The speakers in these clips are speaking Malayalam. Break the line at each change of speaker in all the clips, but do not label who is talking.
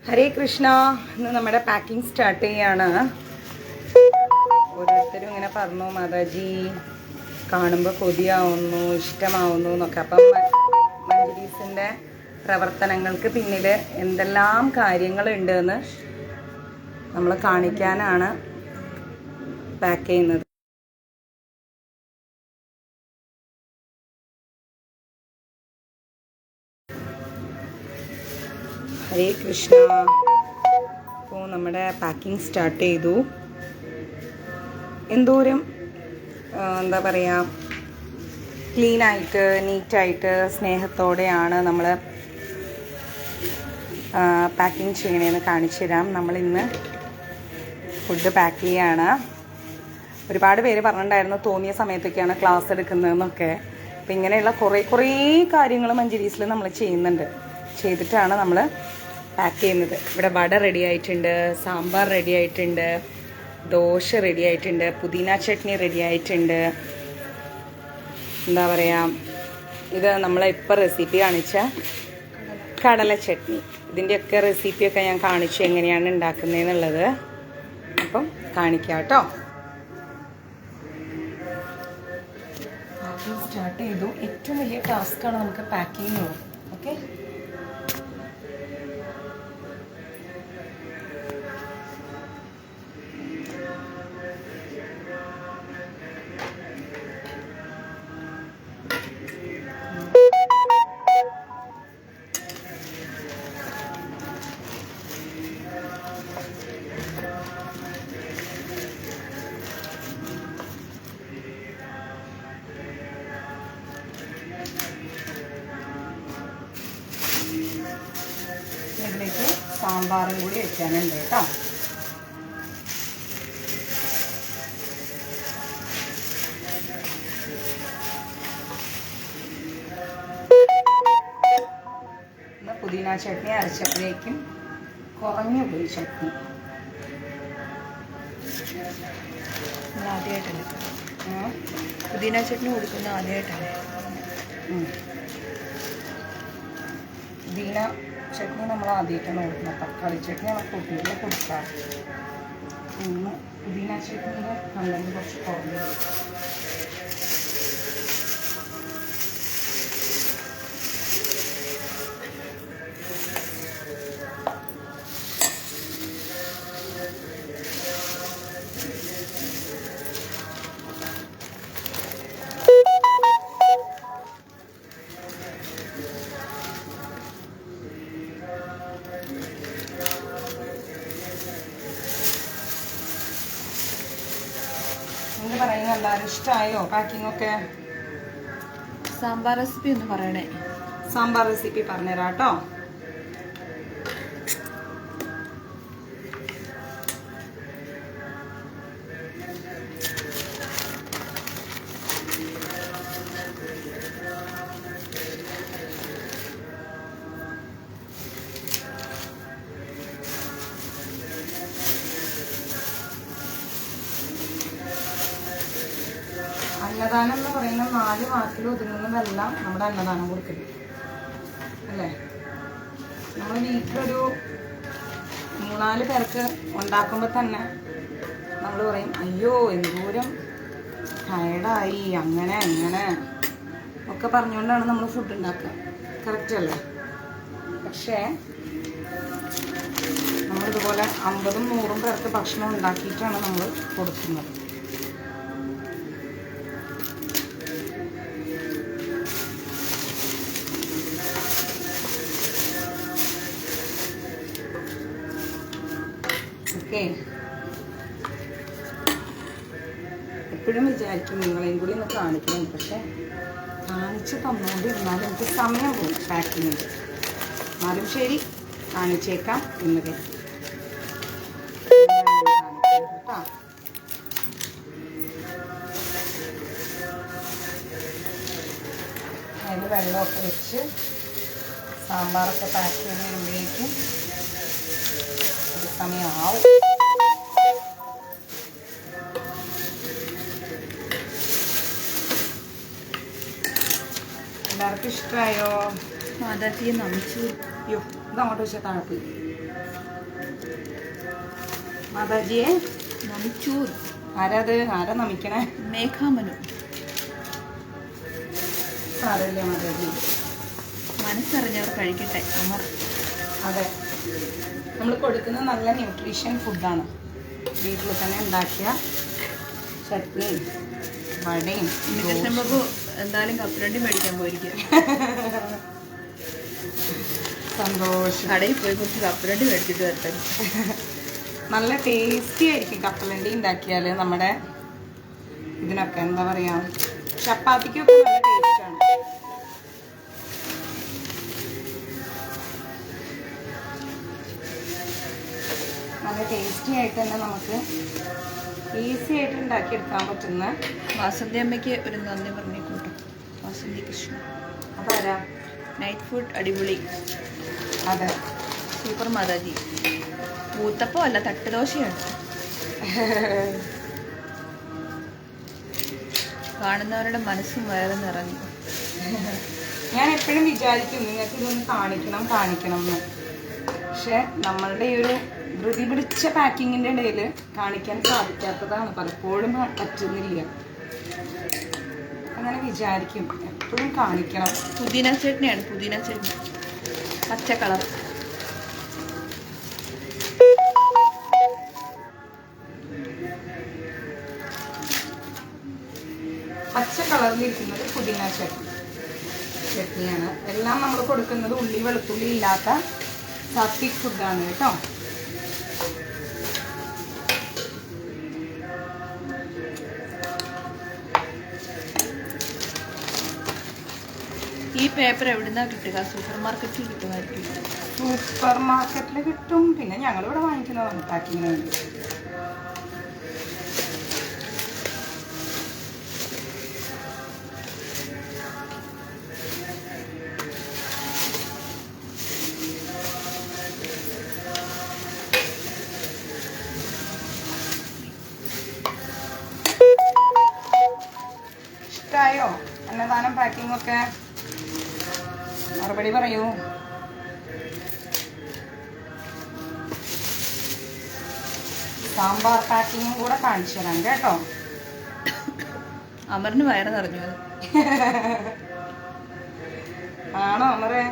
ഹരേ കൃഷ്ണ. ഇന്ന് നമ്മുടെ പാക്കിംഗ് സ്റ്റാർട്ട് ചെയ്യാണ്. ഓരോരുത്തരും ഇങ്ങനെ പറഞ്ഞു, മാതാജി കാണുമ്പോൾ കൊതിയാവുന്നു, ഇഷ്ടമാവുന്നു എന്നൊക്കെ. അപ്പം മഞ്ജരീസിൻ്റെ പ്രവർത്തനങ്ങൾക്ക് പിന്നിൽ എന്തെല്ലാം കാര്യങ്ങളുണ്ടെന്ന് നമ്മൾ കാണിക്കാനാണ് പാക്ക് ചെയ്യുന്നത്. ഹരേ കൃഷ്ണ. അപ്പോൾ നമ്മുടെ പാക്കിംഗ് സ്റ്റാർട്ട് ചെയ്തു. എന്തോരം എന്താ പറയുക, ക്ലീനായിട്ട് നീറ്റായിട്ട് സ്നേഹത്തോടെയാണ് നമ്മൾ പാക്കിംഗ് ചെയ്യണേന്ന് കാണിച്ചു തരാം. നമ്മളിന്ന് ഫുഡ് പാക്ക് ചെയ്യാണ്. ഒരുപാട് പേര് പറഞ്ഞിട്ടുണ്ടായിരുന്നു തോന്നിയ സമയത്തൊക്കെയാണ് ക്ലാസ് എടുക്കുന്നതെന്നൊക്കെ. അപ്പം ഇങ്ങനെയുള്ള കുറേ കാര്യങ്ങൾ മഞ്ജരീസിൽ നമ്മൾ ചെയ്തിട്ടാണ് നമ്മൾ പാക്ക് ചെയ്യുന്നത്. ഇവിടെ വട റെഡി ആയിട്ടുണ്ട്, സാമ്പാർ റെഡി ആയിട്ടുണ്ട്, ദോശ റെഡി ആയിട്ടുണ്ട്, പുതിന ചട്നി റെഡി ആയിട്ടുണ്ട്. എന്താ പറയുക, ഇത് നമ്മളിപ്പോൾ റെസിപ്പി കാണിച്ച കടല ചട്നി, ഇതിൻ്റെയൊക്കെ റെസിപ്പിയൊക്കെ ഞാൻ കാണിച്ചു എങ്ങനെയാണ് ഉണ്ടാക്കുന്നതെന്നുള്ളത്. അപ്പം കാണിക്കാം കേട്ടോ. പാക്കിംഗ് സ്റ്റാർട്ട് ചെയ്തു. ഏറ്റവും വലിയ ടാസ്ക്കാണ് നമുക്ക് പാക്കിംഗ്. ഓക്കെ, ഇതിലേക്ക് സാമ്പാറും കൂടി വെക്കാനുണ്ട് കേട്ടോ. പുതിന ചട്നി അരച്ചപ്പോഴേക്കും കുറഞ്ഞു പോയി ചട്നി.
ആദ്യമായിട്ടല്ലേ പുതിന ചട്നി കൊടുക്കുന്ന? ആദ്യമായിട്ടല്ലേ
പുതിന ചട്നി നമ്മൾ ആദ്യമായിട്ടാണ് കൊടുക്കുന്നത്. തക്കാളി ചട്നി നമ്മൾ കുട്ടികളെ കൊടുക്കാം. ഇന്ന് പുതിന ചട്നിയുടെ കണ്ടന്റ് കുറച്ച് കുറഞ്ഞു. എന്ത് പറയുന്നത്, എല്ലാവരും ഇഷ്ടമായോ പാക്കിംഗ് ഒക്കെ?
സാമ്പാർ റെസിപ്പി ഒന്ന് പറയണേ.
സാമ്പാർ റെസിപ്പി പറഞ്ഞുതരാം കേട്ടോ. അന്നദാനം എന്ന് പറയുന്ന 4 വാക്കിൽ ഒതുങ്ങുന്നതല്ല നമ്മുടെ അന്നദാനം കൊടുക്കല്, അല്ലേ? നമ്മൾ വീട്ടിലൊരു 3-4 പേർക്ക് ഉണ്ടാക്കുമ്പോൾ തന്നെ നമ്മൾ പറയും, അയ്യോ എന്തോരം ടയർഡായി, അങ്ങനെ ഒക്കെ പറഞ്ഞുകൊണ്ടാണ് നമ്മൾ ഫുഡ് ഉണ്ടാക്കുക. കറക്റ്റ് അല്ലേ? പക്ഷേ നമ്മളിതുപോലെ 50-100 പേർക്ക് ഭക്ഷണം ഉണ്ടാക്കിയിട്ടാണ് നമ്മൾ കൊടുക്കുന്നത്. എപ്പോഴും വിചാരിക്കും നിങ്ങളെയും കൂടി ഒന്ന് കാണിക്കണം, പക്ഷെ കാണിച്ച് തന്നുകൊണ്ടിരുന്നാലും എനിക്ക് സമയം പോകും പാക്കിങ്ങിൽ. എന്നാലും ശരി, കാണിച്ചേക്കാം എന്ന് കേട്ടോ. അതിൽ വെള്ളമൊക്കെ വെച്ച് സാമ്പാറൊക്കെ പാക്ക് ചെയ്ത് വരുമ്പോഴേക്കും ഒരു സമയമാവും. എല്ലാവർക്കും ഇഷ്ടമായോ?
മാതാജിയെ നമിച്ചു.
അയ്യോ, ഇത് അങ്ങോട്ട് വെച്ചാൽ താഴെ പോയി. മാതാജിയെ
നമിച്ചു.
ആരാത്? ആരാ നമിക്കണേ?
മേഘാമനു.
സാരല്ലേ മാതാജി,
മനസ്സറിഞ്ഞവർ കഴിക്കട്ടെ. അമർ.
അതെ, നമ്മൾ കൊടുക്കുന്ന നല്ല ന്യൂട്രീഷൻ ഫുഡാണ്. വീട്ടിൽ തന്നെ ഉണ്ടാക്കിയ ചട്നിയും വടയും.
ഉണ്ണികൃഷ്ണൻ ബാബു എന്തായാലും കപ്പലണ്ടി മേടിക്കാൻ പോയിരിക്കും.
സന്തോഷം.
കടയിൽ പോയി കുറച്ച് കപ്പലണ്ടി മേടിച്ചിട്ട് വരട്ടെ.
നല്ല ടേസ്റ്റി ആയിരിക്കും കപ്പലണ്ടി ഉണ്ടാക്കിയാൽ. നമ്മുടെ ഇതിനൊക്കെ എന്താ പറയുക, ചപ്പാത്തിക്കൊക്കെ നല്ല ടേസ്റ്റാണ്. നല്ല ടേസ്റ്റി ആയിട്ട് തന്നെ നമുക്ക് ഈസി ആയിട്ട് ഉണ്ടാക്കിയെടുക്കാൻ പറ്റുന്ന.
വാസന്തി അമ്മയ്ക്ക് ഒരു നന്ദി പറഞ്ഞേക്കൂട്ടോ. വാസന്തി കൃഷ്ണ.
അതാരാ?
നൈറ്റ് ഫുഡ് അടിപൊളി.
അതെ,
സൂപ്പർ മാതാജി. പൂത്തപ്പോ അല്ല, തട്ടുദോശയാണ്. കാണുന്നവരുടെ മനസ്സും വയറും നിറഞ്ഞു.
ഞാൻ എപ്പോഴും വിചാരിക്കും നിങ്ങൾക്ക് ഇതൊന്ന് കാണിക്കണം എന്ന്. പക്ഷെ നമ്മളുടെ ഈ ഒരു ധൃതി പിടിച്ച പാക്കിങ്ങിൻ്റെ ഇടയിൽ കാണിക്കാൻ സാധിക്കാത്തതാണ്. പലപ്പോഴും പറ്റുന്നില്ല. അങ്ങനെ വിചാരിക്കും എപ്പോഴും കാണിക്കണം.
പുതിന ചട്നിയാണ്, പുതിന ചട്നി, പച്ച കളർ.
പച്ച കളറിലിരിക്കുന്നത് പുതിന ചട്നിയാണ്. എല്ലാം നമ്മൾ കൊടുക്കുന്നത് ഉള്ളി വെളുത്തുള്ളി ഇല്ലാത്ത സാത്വിക് ഫുഡാണ് കേട്ടോ.
ഈ പേപ്പർ എവിടുന്നാ കിട്ടുക? സൂപ്പർ മാർക്കറ്റിൽ കിട്ടുമായിരിക്കും.
സൂപ്പർ മാർക്കറ്റിൽ കിട്ടും. പിന്നെ ഞങ്ങളിവിടെ വാങ്ങിക്കുന്നതാണ് പാക്കിങ്ങിന് വേണ്ടി. ഇഷ്ടായോ അന്നദാനം പാക്കിംഗ് ഒക്കെ? മറുപടി പറയൂ. സാമ്പാർ പാക്കിങ്ങും കൂടെ കാണിച്ചു തരാം കേട്ടോ.
അമറിന് വയറ് നിറഞ്ഞു.
ആണോ അമറേ?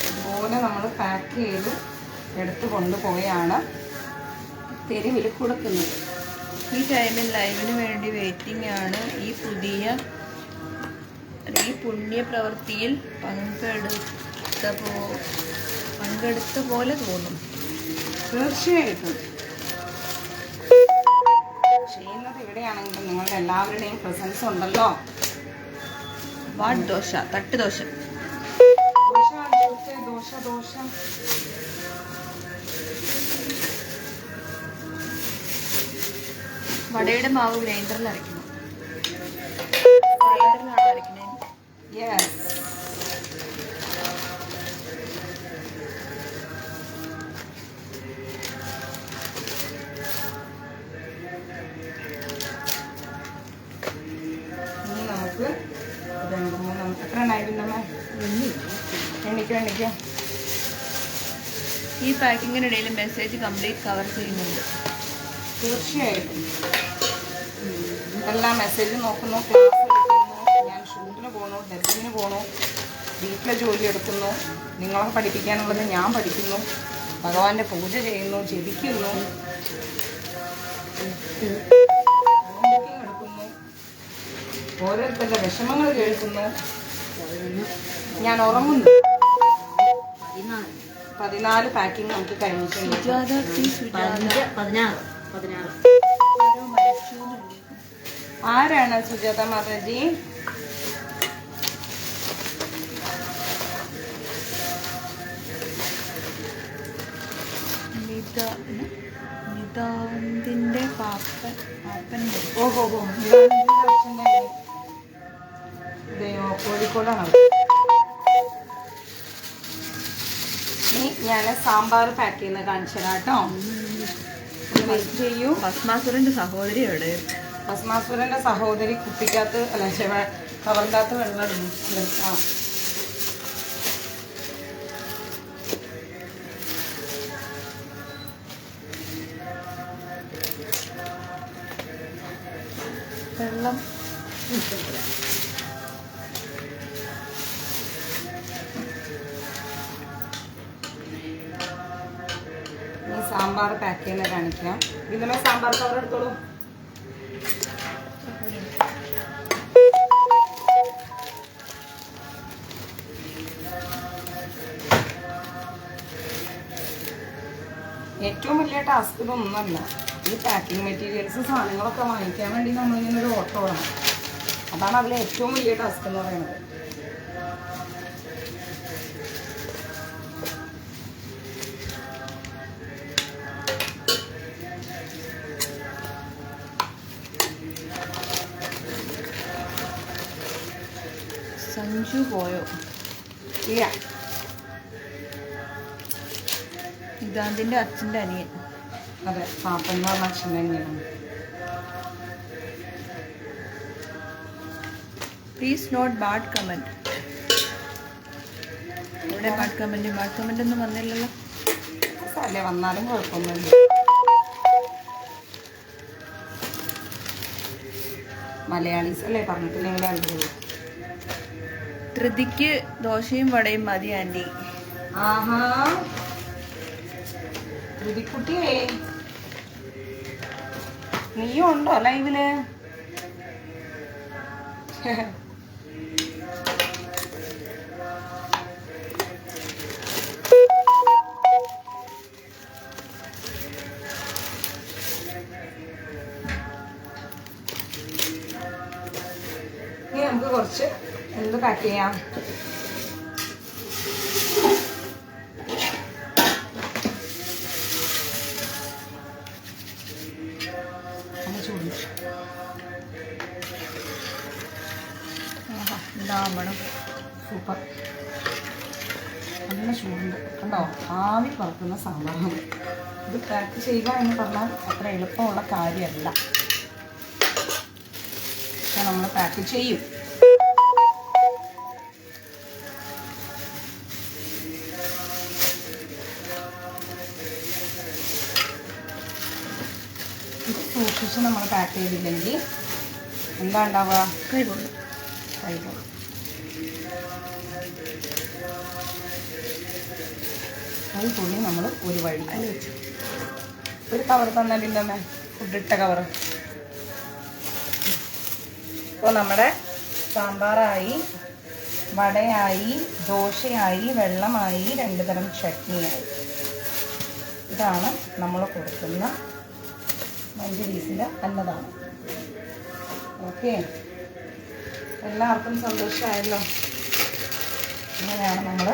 അതുപോലെ നമ്മൾ പാക്ക് ചെയ്ത് എടുത്ത് കൊണ്ടുപോയാണ് തെരുവിൽ കൊടുക്കുന്നത്.
ഈ ടൈമിൽ ലൈവിന് വേണ്ടി വെയിറ്റിംഗ് ആണ്. ഈ പുണ്യ പ്രവൃത്തിയിൽ പങ്കെടുത്ത പോലെ തോന്നും.
തീർച്ചയായിട്ടും ചെയ്യുന്നത് ഇവിടെയാണെങ്കിലും നിങ്ങളുടെ എല്ലാവരുടെയും പ്രസൻസ് ഉണ്ടല്ലോ.
വാട്ട് ദോശ? തട്ടുദോശ.
ദോശ
വടയുടെ മാവ് ഗ്രൈൻഡറിൽ അരയ്ക്കണം. ഗ്രൈൻഡറിലാണ് അരയ്ക്കണേ.
യെസ്. ഇനി നമുക്ക് 2 3 എത്ര ഉണ്ടായിരുന്നമ്മ? എണ്ണിക്കോ.
ഈ പാക്കിങ്ങിനിടയിൽ മെസ്സേജ് കംപ്ലീറ്റ് കവർ ചെയ്യുന്നുണ്ട്.
തീർച്ചയായിട്ടും എല്ലാ മെസ്സേജ് നോക്കുന്നു, ക്ലാസ് എടുക്കുന്നു, ഞാൻ ഷൂട്ടിന് പോകണു, ഡെസ്കിന് പോകണു, വീട്ടിലെ ജോലി എടുക്കുന്നു, നിങ്ങളെ പഠിപ്പിക്കാനുള്ളത് ഞാൻ പഠിക്കുന്നു, ഭഗവാന്റെ പൂജ ചെയ്യുന്നു, ജപിക്കുന്നു, എടുക്കുന്നു, ഓരോരുത്തരുടെ വിഷമങ്ങൾ കേൾക്കുന്നു, ഞാൻ ഉറങ്ങുന്നു. 14 പാക്കിംഗ് നമുക്ക് കഴിഞ്ഞിട്ടുണ്ട്. ആരാണ് സുജാത മാതാജി?
നിതാന്തിന്റെ പാപ്പന്റെ.
ഓഹോ, ഇതെയോ കോഴിക്കോടാണ്. ഇനി ഞാൻ സാമ്പാർ പാക്ക് ചെയ്യുന്നത് കാണിച്ചു തരാം കേട്ടോ. വെയിറ്റ് ചെയ്യൂ.
ഭസ്മാസുരന്റെ സഹോദരി എവിടെ?
ഭസ്മാസുരന്റെ സഹോദരി കുപ്പിക്കകത്ത് അല്ല കവറിനകത്ത് വെള്ളം ഇടുന്നു. ആ
വെള്ളം
ഈ സാമ്പാർ പാക്ക് ചെയ്യുന്ന കാണിക്കാം. ഇതിന്മേൽ സാമ്പാർ കവർ എടുത്തോളൂ. ഏറ്റവും വലിയ ടാസ്ക് ഇതൊന്നുമല്ല. ഈ പാക്കിംഗ് മെറ്റീരിയൽസ് സാധനങ്ങളൊക്കെ വാങ്ങിക്കാൻ വേണ്ടി നമ്മളിങ്ങനെ ഒരു ഓട്ടോ ഓടണം. അതാണ് അതിലെ ഏറ്റവും വലിയ ടാസ്ക് എന്ന് പറയുന്നത്.
സഞ്ജു പോയോ?
ഇല്ല,
ഇതാന്തിന്റെ അച്ഛൻ്റെ അനിയൻ.
അതെ, പാപ്പൻ എന്ന് പറഞ്ഞ അച്ഛൻ തന്നെയാണ്.
Please note bad comment. ഇവിടെ ബാഡ് കമൻറ്റ് ഒന്നും വന്നില്ലല്ലോ.
അല്ലേ, വന്നാലും കുഴപ്പമൊന്നുമില്ല. മലയാളീസ് അല്ലേ, പറഞ്ഞിട്ടില്ലെങ്കിൽ അത്ഭുതം.
ധൃതിക്ക് ദോശയും വടയും മതി ആൻറ്റി.
ആഹാ, ധൃതിക്കുട്ടിയേ, നീയും ഉണ്ടോ ലൈവില്? ഇനി നമുക്ക് കുറച്ച് എന്ത് പാക്ക് ചെയ്യാം?
ഉണ്ടാവണം.
സൂപ്പർ, നല്ല ചൂടുണ്ട് കണ്ടോ, ആവി പറക്കുന്ന സാമ്പാറാണ്. ഇത് പാക്ക് ചെയ്യുക എന്ന് പറഞ്ഞാൽ അത്ര എളുപ്പമുള്ള കാര്യമല്ല. പക്ഷെ നമ്മൾ പാക്ക് ചെയ്യും. ഇത് സൂക്ഷിച്ച് നമ്മൾ പാക്ക് ചെയ്തില്ലെങ്കിൽ എന്താ ഉണ്ടാവുക?
കൈകൊള്ളു.
അത് പുള്ളി നമ്മൾ ഒരു വഴി ഒരു കവർ തന്നെ, പിന്നെ ഫുഡിട്ട കവർ. ഇപ്പോൾ നമ്മുടെ സാമ്പാറായി, വടയായി, ദോശയായി, വെള്ളമായി, 2 തരം ചട്നിയായി. ഇതാണ് നമ്മൾ കൊടുക്കുന്ന മഞ്ചരീസിൻ്റെ അന്നദാനം. ഓക്കെ, എല്ലാവർക്കും സന്തോഷമായല്ലോ. ഇങ്ങനെയാണ് നമ്മൾ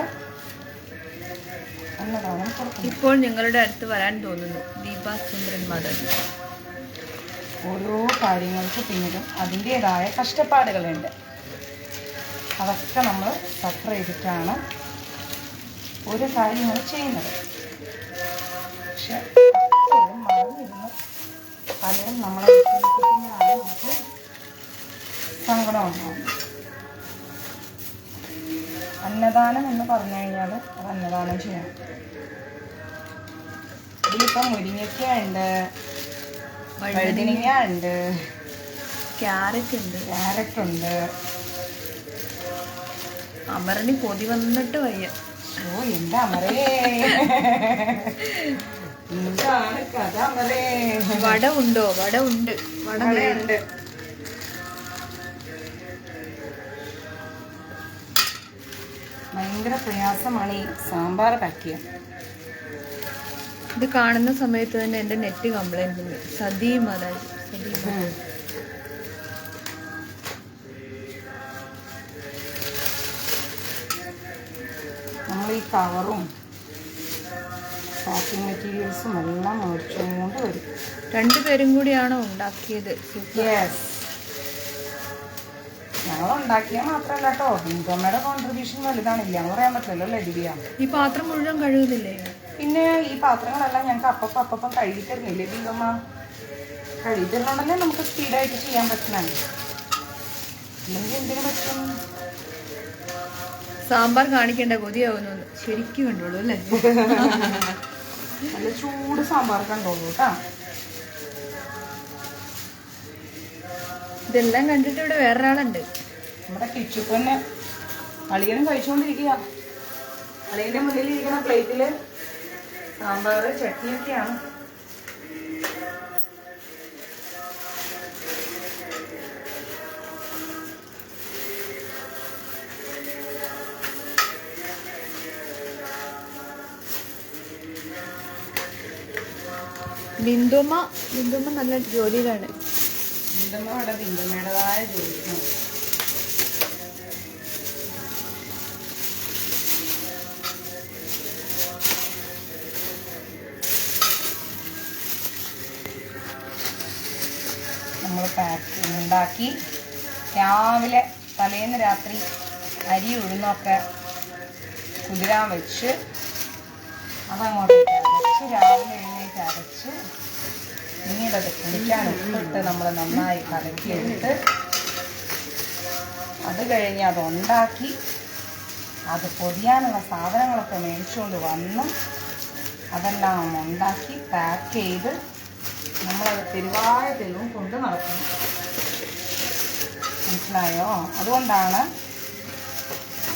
അന്നദാനം കൊടുക്കുന്നത്.
ഇപ്പോൾ ഞങ്ങളുടെ അടുത്ത് വരാൻ തോന്നുന്നു. ദീപാചന്ദ്രൻ മദൻ.
ഓരോ കാര്യങ്ങൾക്ക് പിന്നിലും അതിൻ്റേതായ കഷ്ടപ്പാടുകളുണ്ട്. അതൊക്കെ നമ്മൾ സഫർ ചെയ്തിട്ടാണ് ഓരോ കാര്യങ്ങൾ ചെയ്യുന്നത്. പക്ഷെ എപ്പോഴും മറന്നിരുന്ന് പലരും നമ്മളെ വിശ്വസിക്കുന്നതാണ് നമുക്ക് സങ്കടം ഉണ്ടാകുന്നത്. അന്നദാനം എന്ന് പറഞ്ഞു കഴിഞ്ഞാൽ അത് അന്നദാനം ചെയ്യണം. ഇതിലിപ്പം മുരിങ്ങയ്ക്ക ഉണ്ട്, വഴുതനങ്ങ ഉണ്ട്,
ക്യാരറ്റ്
ഉണ്ട്.
അമരണി കൊതി വന്നിട്ട് വയ്യ.
ഓ എൻ്റെ അമരേ, എന്താണ് കഥ അമരേ?
വട ഉണ്ടോ? വട ഉണ്ട്.
വടയുണ്ട്. ഭയങ്കര പ്രയാസമാണ് ഈ സാമ്പാർ പാക്ക് ചെയ്യാൻ.
ഇത് കാണുന്ന സമയത്ത് തന്നെ എൻ്റെ നെറ്റ് കംപ്ലൈൻറ്റ് ഉണ്ട്. സതി മതാജ്.
നമ്മൾ ഈ കവറും പാക്കിംഗ് മെറ്റീരിയൽസും എല്ലാം മേടിച്ചുകൊണ്ട് വരും.
2 പേരും കൂടിയാണോ ഉണ്ടാക്കിയത്?
യെസ്, ഞങ്ങൾ ഉണ്ടാക്കിയാൽ മാത്രമല്ല കേട്ടോ, ഇൻകമ്മയുടെ കോൺട്രിബ്യൂഷൻ വലുതാണില്ല എന്ന് പറയാൻ പറ്റില്ലല്ലോ. ദിവ്യ,
ഈ പാത്രം മുഴുവൻ കഴുകുന്നില്ലേ?
പിന്നെ ഈ പാത്രങ്ങളെല്ലാം ഞങ്ങൾക്ക് അപ്പം കഴുകി തരുന്നില്ലേ ബിന്ദുമ്മ? കഴുകി തരുന്നുണ്ടല്ലേ നമുക്ക് സ്പീഡായിട്ട് ചെയ്യാൻ പറ്റണേ. അല്ലെങ്കിൽ എന്തിനു പറ്റും?
സാമ്പാർ കാണിക്കേണ്ട കൊതിയാവുന്നു. ശരിക്കും കണ്ടോളൂ അല്ലേ?
നല്ല ചൂട് സാമ്പാർ കണ്ടോളൂ കേട്ടാ.
ഇതെല്ലാം കണ്ടിട്ട് ഇവിടെ വേറൊരാളുണ്ട്.
നമ്മുടെ കിച്ചുപ്പന്നെ അളിയനും കഴിച്ചുകൊണ്ടിരിക്കുക. അളിയൻ്റെ മുന്നിലിരിക്കുന്ന പ്ലേറ്റില് സാമ്പാർ ചട്നിയൊക്കെയാണ്.
ബിന്ദുമ്മ നല്ല ജോലിയിലാണ്.
ബിന്ദുമ്മ അവിടെ ബിന്ദുമ്മയുടേതായ ജോലി. നമ്മൾ പാക്കിങ് ഉണ്ടാക്കി രാവിലെ തലേന്ന് രാത്രി അരി ഉഴുന്നൊക്കെ കുതിരാൻ വെച്ച് അതങ്ങോട്ട് അരച്ച് രാവിലെ എഴുന്നേറ്റ് അരച്ച് പിന്നീടത് കുടിക്കാൻ ഉപ്പിട്ട് നമ്മൾ നന്നായി കലക്കിയെടുത്ത് അത് കഴിഞ്ഞ് അതുണ്ടാക്കി അത് പൊതിയാനുള്ള സാധനങ്ങളൊക്കെ മേടിച്ചുകൊണ്ട് വന്ന് അതെല്ലാം ഉണ്ടാക്കി പാക്ക് ചെയ്ത് നമ്മളത് തെരുവായ തെരുവും കൊണ്ട് നടക്കുന്നു. മനസ്സിലായോ? അതുകൊണ്ടാണ്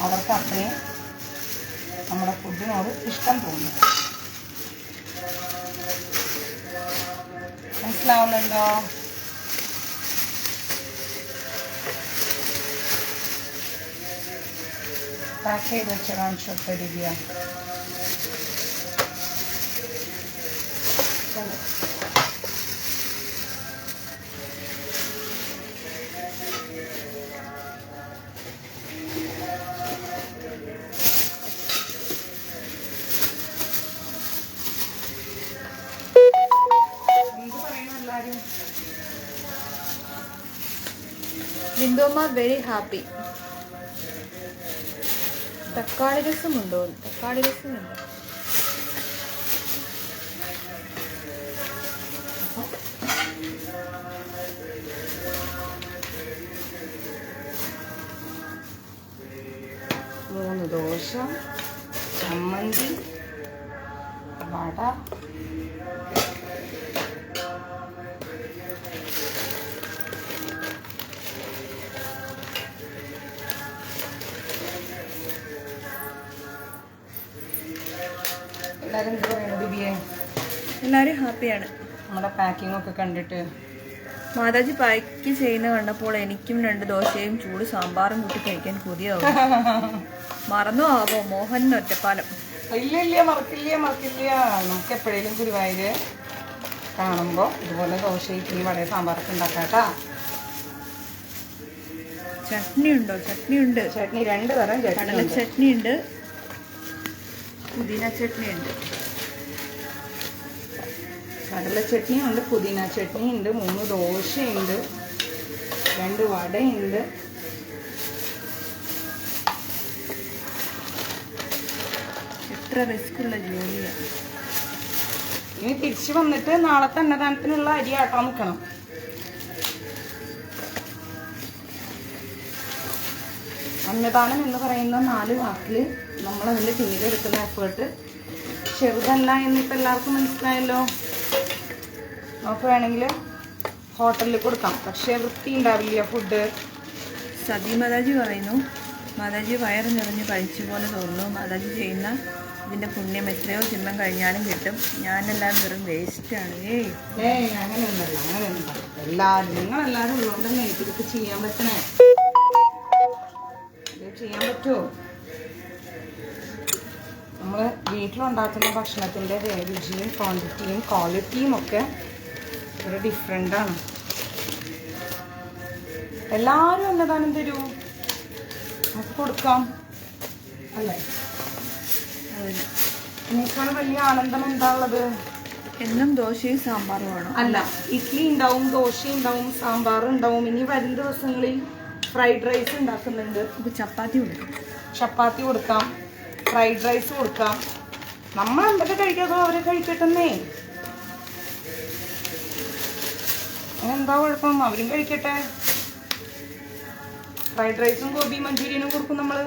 അവർക്ക് അത്രയും നമ്മുടെ ഫുഡിനോട് ഇഷ്ടം തോന്നുന്നത്. മനസ്സിലാവുന്നുണ്ടോ? പാക്ക് ചെയ്ത് വെച്ച കാണിച്ചോട്ടെ ദിവ്യ.
ബിന്ദുമ്മ വെരി ഹാപ്പി. തക്കാളി രസമുണ്ടോ? തക്കാളി രസമുണ്ടോ?
മൂന്ന് ദോശ, ചമ്മന്തി, വട, എല്ലാവരും എന്ത് പറയുന്നു ബിബിയെ?
എല്ലാവരും ഹാപ്പിയാണ്.
നമ്മുടെ പാക്കിംഗ് ഒക്കെ കണ്ടിട്ട്
മാതാജി പാക്ക് ചെയ്യുന്ന കണ്ടപ്പോൾ എനിക്കും 2 ദോശയും ചൂട് സാമ്പാറും കൂട്ടി കഴിക്കാൻ കൊതിയാവും. മറന്നു ആവോ മോഹൻ ഒറ്റപ്പാലം?
ഇല്ല മറക്കില്ല. നമുക്ക് എപ്പോഴേലും ഗുരുവായൂര് കാണുമ്പോൾ ഇതുപോലെ ദോശ, ഇഡ്ഡലി, വട, സാമ്പാറൊക്കെ ഉണ്ടാക്കാട്ടാ.
ചട്നി ഉണ്ടോ? ചട്നി ഉണ്ട്.
ചട്നി 2 തരം
കടല ചട്നി ഉണ്ട്, പുതിന ചട്നി ഉണ്ട്.
കടല ചട്നി ഉണ്ട്, പുതിന ചട്നി ഉണ്ട്, 3 ദോശയുണ്ട്, 2 വടയുണ്ട്.
എത്ര റിസ്ക് ഉള്ള ജോലിയാണ്.
ഇനി തിരിച്ചു വന്നിട്ട് നാളത്തെ അന്നദാനത്തിനുള്ള അരി ആട്ടാൻ നിൽക്കണം. അന്നദാനം എന്ന് പറയുന്ന 4 വാക്കിൽ നമ്മളതിൻ്റെ പിന്നീടെടുക്കുന്ന എഫേർട്ട് ചെറുതല്ല എന്നിപ്പോൾ എല്ലാവർക്കും മനസ്സിലായല്ലോ. നമുക്ക് വേണമെങ്കിൽ ഹോട്ടലിൽ കൊടുക്കാം, പക്ഷേ വൃത്തി ഉണ്ടാവില്ല ഫുഡ്.
സതി മാതാജി പറയുന്നു, മാതാജി വയറ് നിറഞ്ഞ് കഴിച്ച പോലെ തോന്നുന്നു. മാതാജി ചെയ്യുന്ന ഇതിൻ്റെ പുണ്യം എത്രയോ ജന്മം കഴിഞ്ഞാലും കിട്ടും. ഞാനെല്ലാം വെറും വേസ്റ്റാണ്.
അങ്ങനെയൊന്നല്ല. നിങ്ങളെല്ലാവരും ഉള്ളതുകൊണ്ടല്ലേ എനിക്കിതൊക്കെ ചെയ്യാൻ പറ്റണേ. ഇത് ചെയ്യാൻ പറ്റുമോ? നമ്മൾ വീട്ടിലുണ്ടാക്കുന്ന ഭക്ഷണത്തിൻ്റെ രുചിയും ക്വാണ്ടിറ്റിയും ക്വാളിറ്റിയും ഒക്കെ ഒരു ഡിഫറെൻ്റാണ്. എല്ലാവരും അന്നദാനം തരൂ, നമുക്ക് കൊടുക്കാം അല്ലേ? ഇതിനേക്കാൾ വലിയ ആനന്ദം എന്താ ഉള്ളത്?
എന്നും ദോശയും സാമ്പാറും ആണോ?
അല്ല, ഇഡ്ഡലി ഉണ്ടാവും, ദോശ ഉണ്ടാവും, സാമ്പാർ ഉണ്ടാവും. ഇനി വരും ദിവസങ്ങളിൽ ഫ്രൈഡ് റൈസ് ഉണ്ടാക്കുന്നുണ്ട്.
ചപ്പാത്തി കൊടുക്കാം,
ചപ്പാത്തി കൊടുക്കാം, ഫ്രൈഡ് റൈസ് കൊടുക്കാം. നമ്മൾ എന്തൊക്കെ കഴിക്കാതോ അവരെ കഴിക്കട്ടെന്നേ. എന്താ കുഴപ്പം, അവരും കഴിക്കട്ടെ. ഫ്രൈഡ് റൈസും ഗോബി മഞ്ചൂരിയനും കൊടുക്കും നമ്മള്.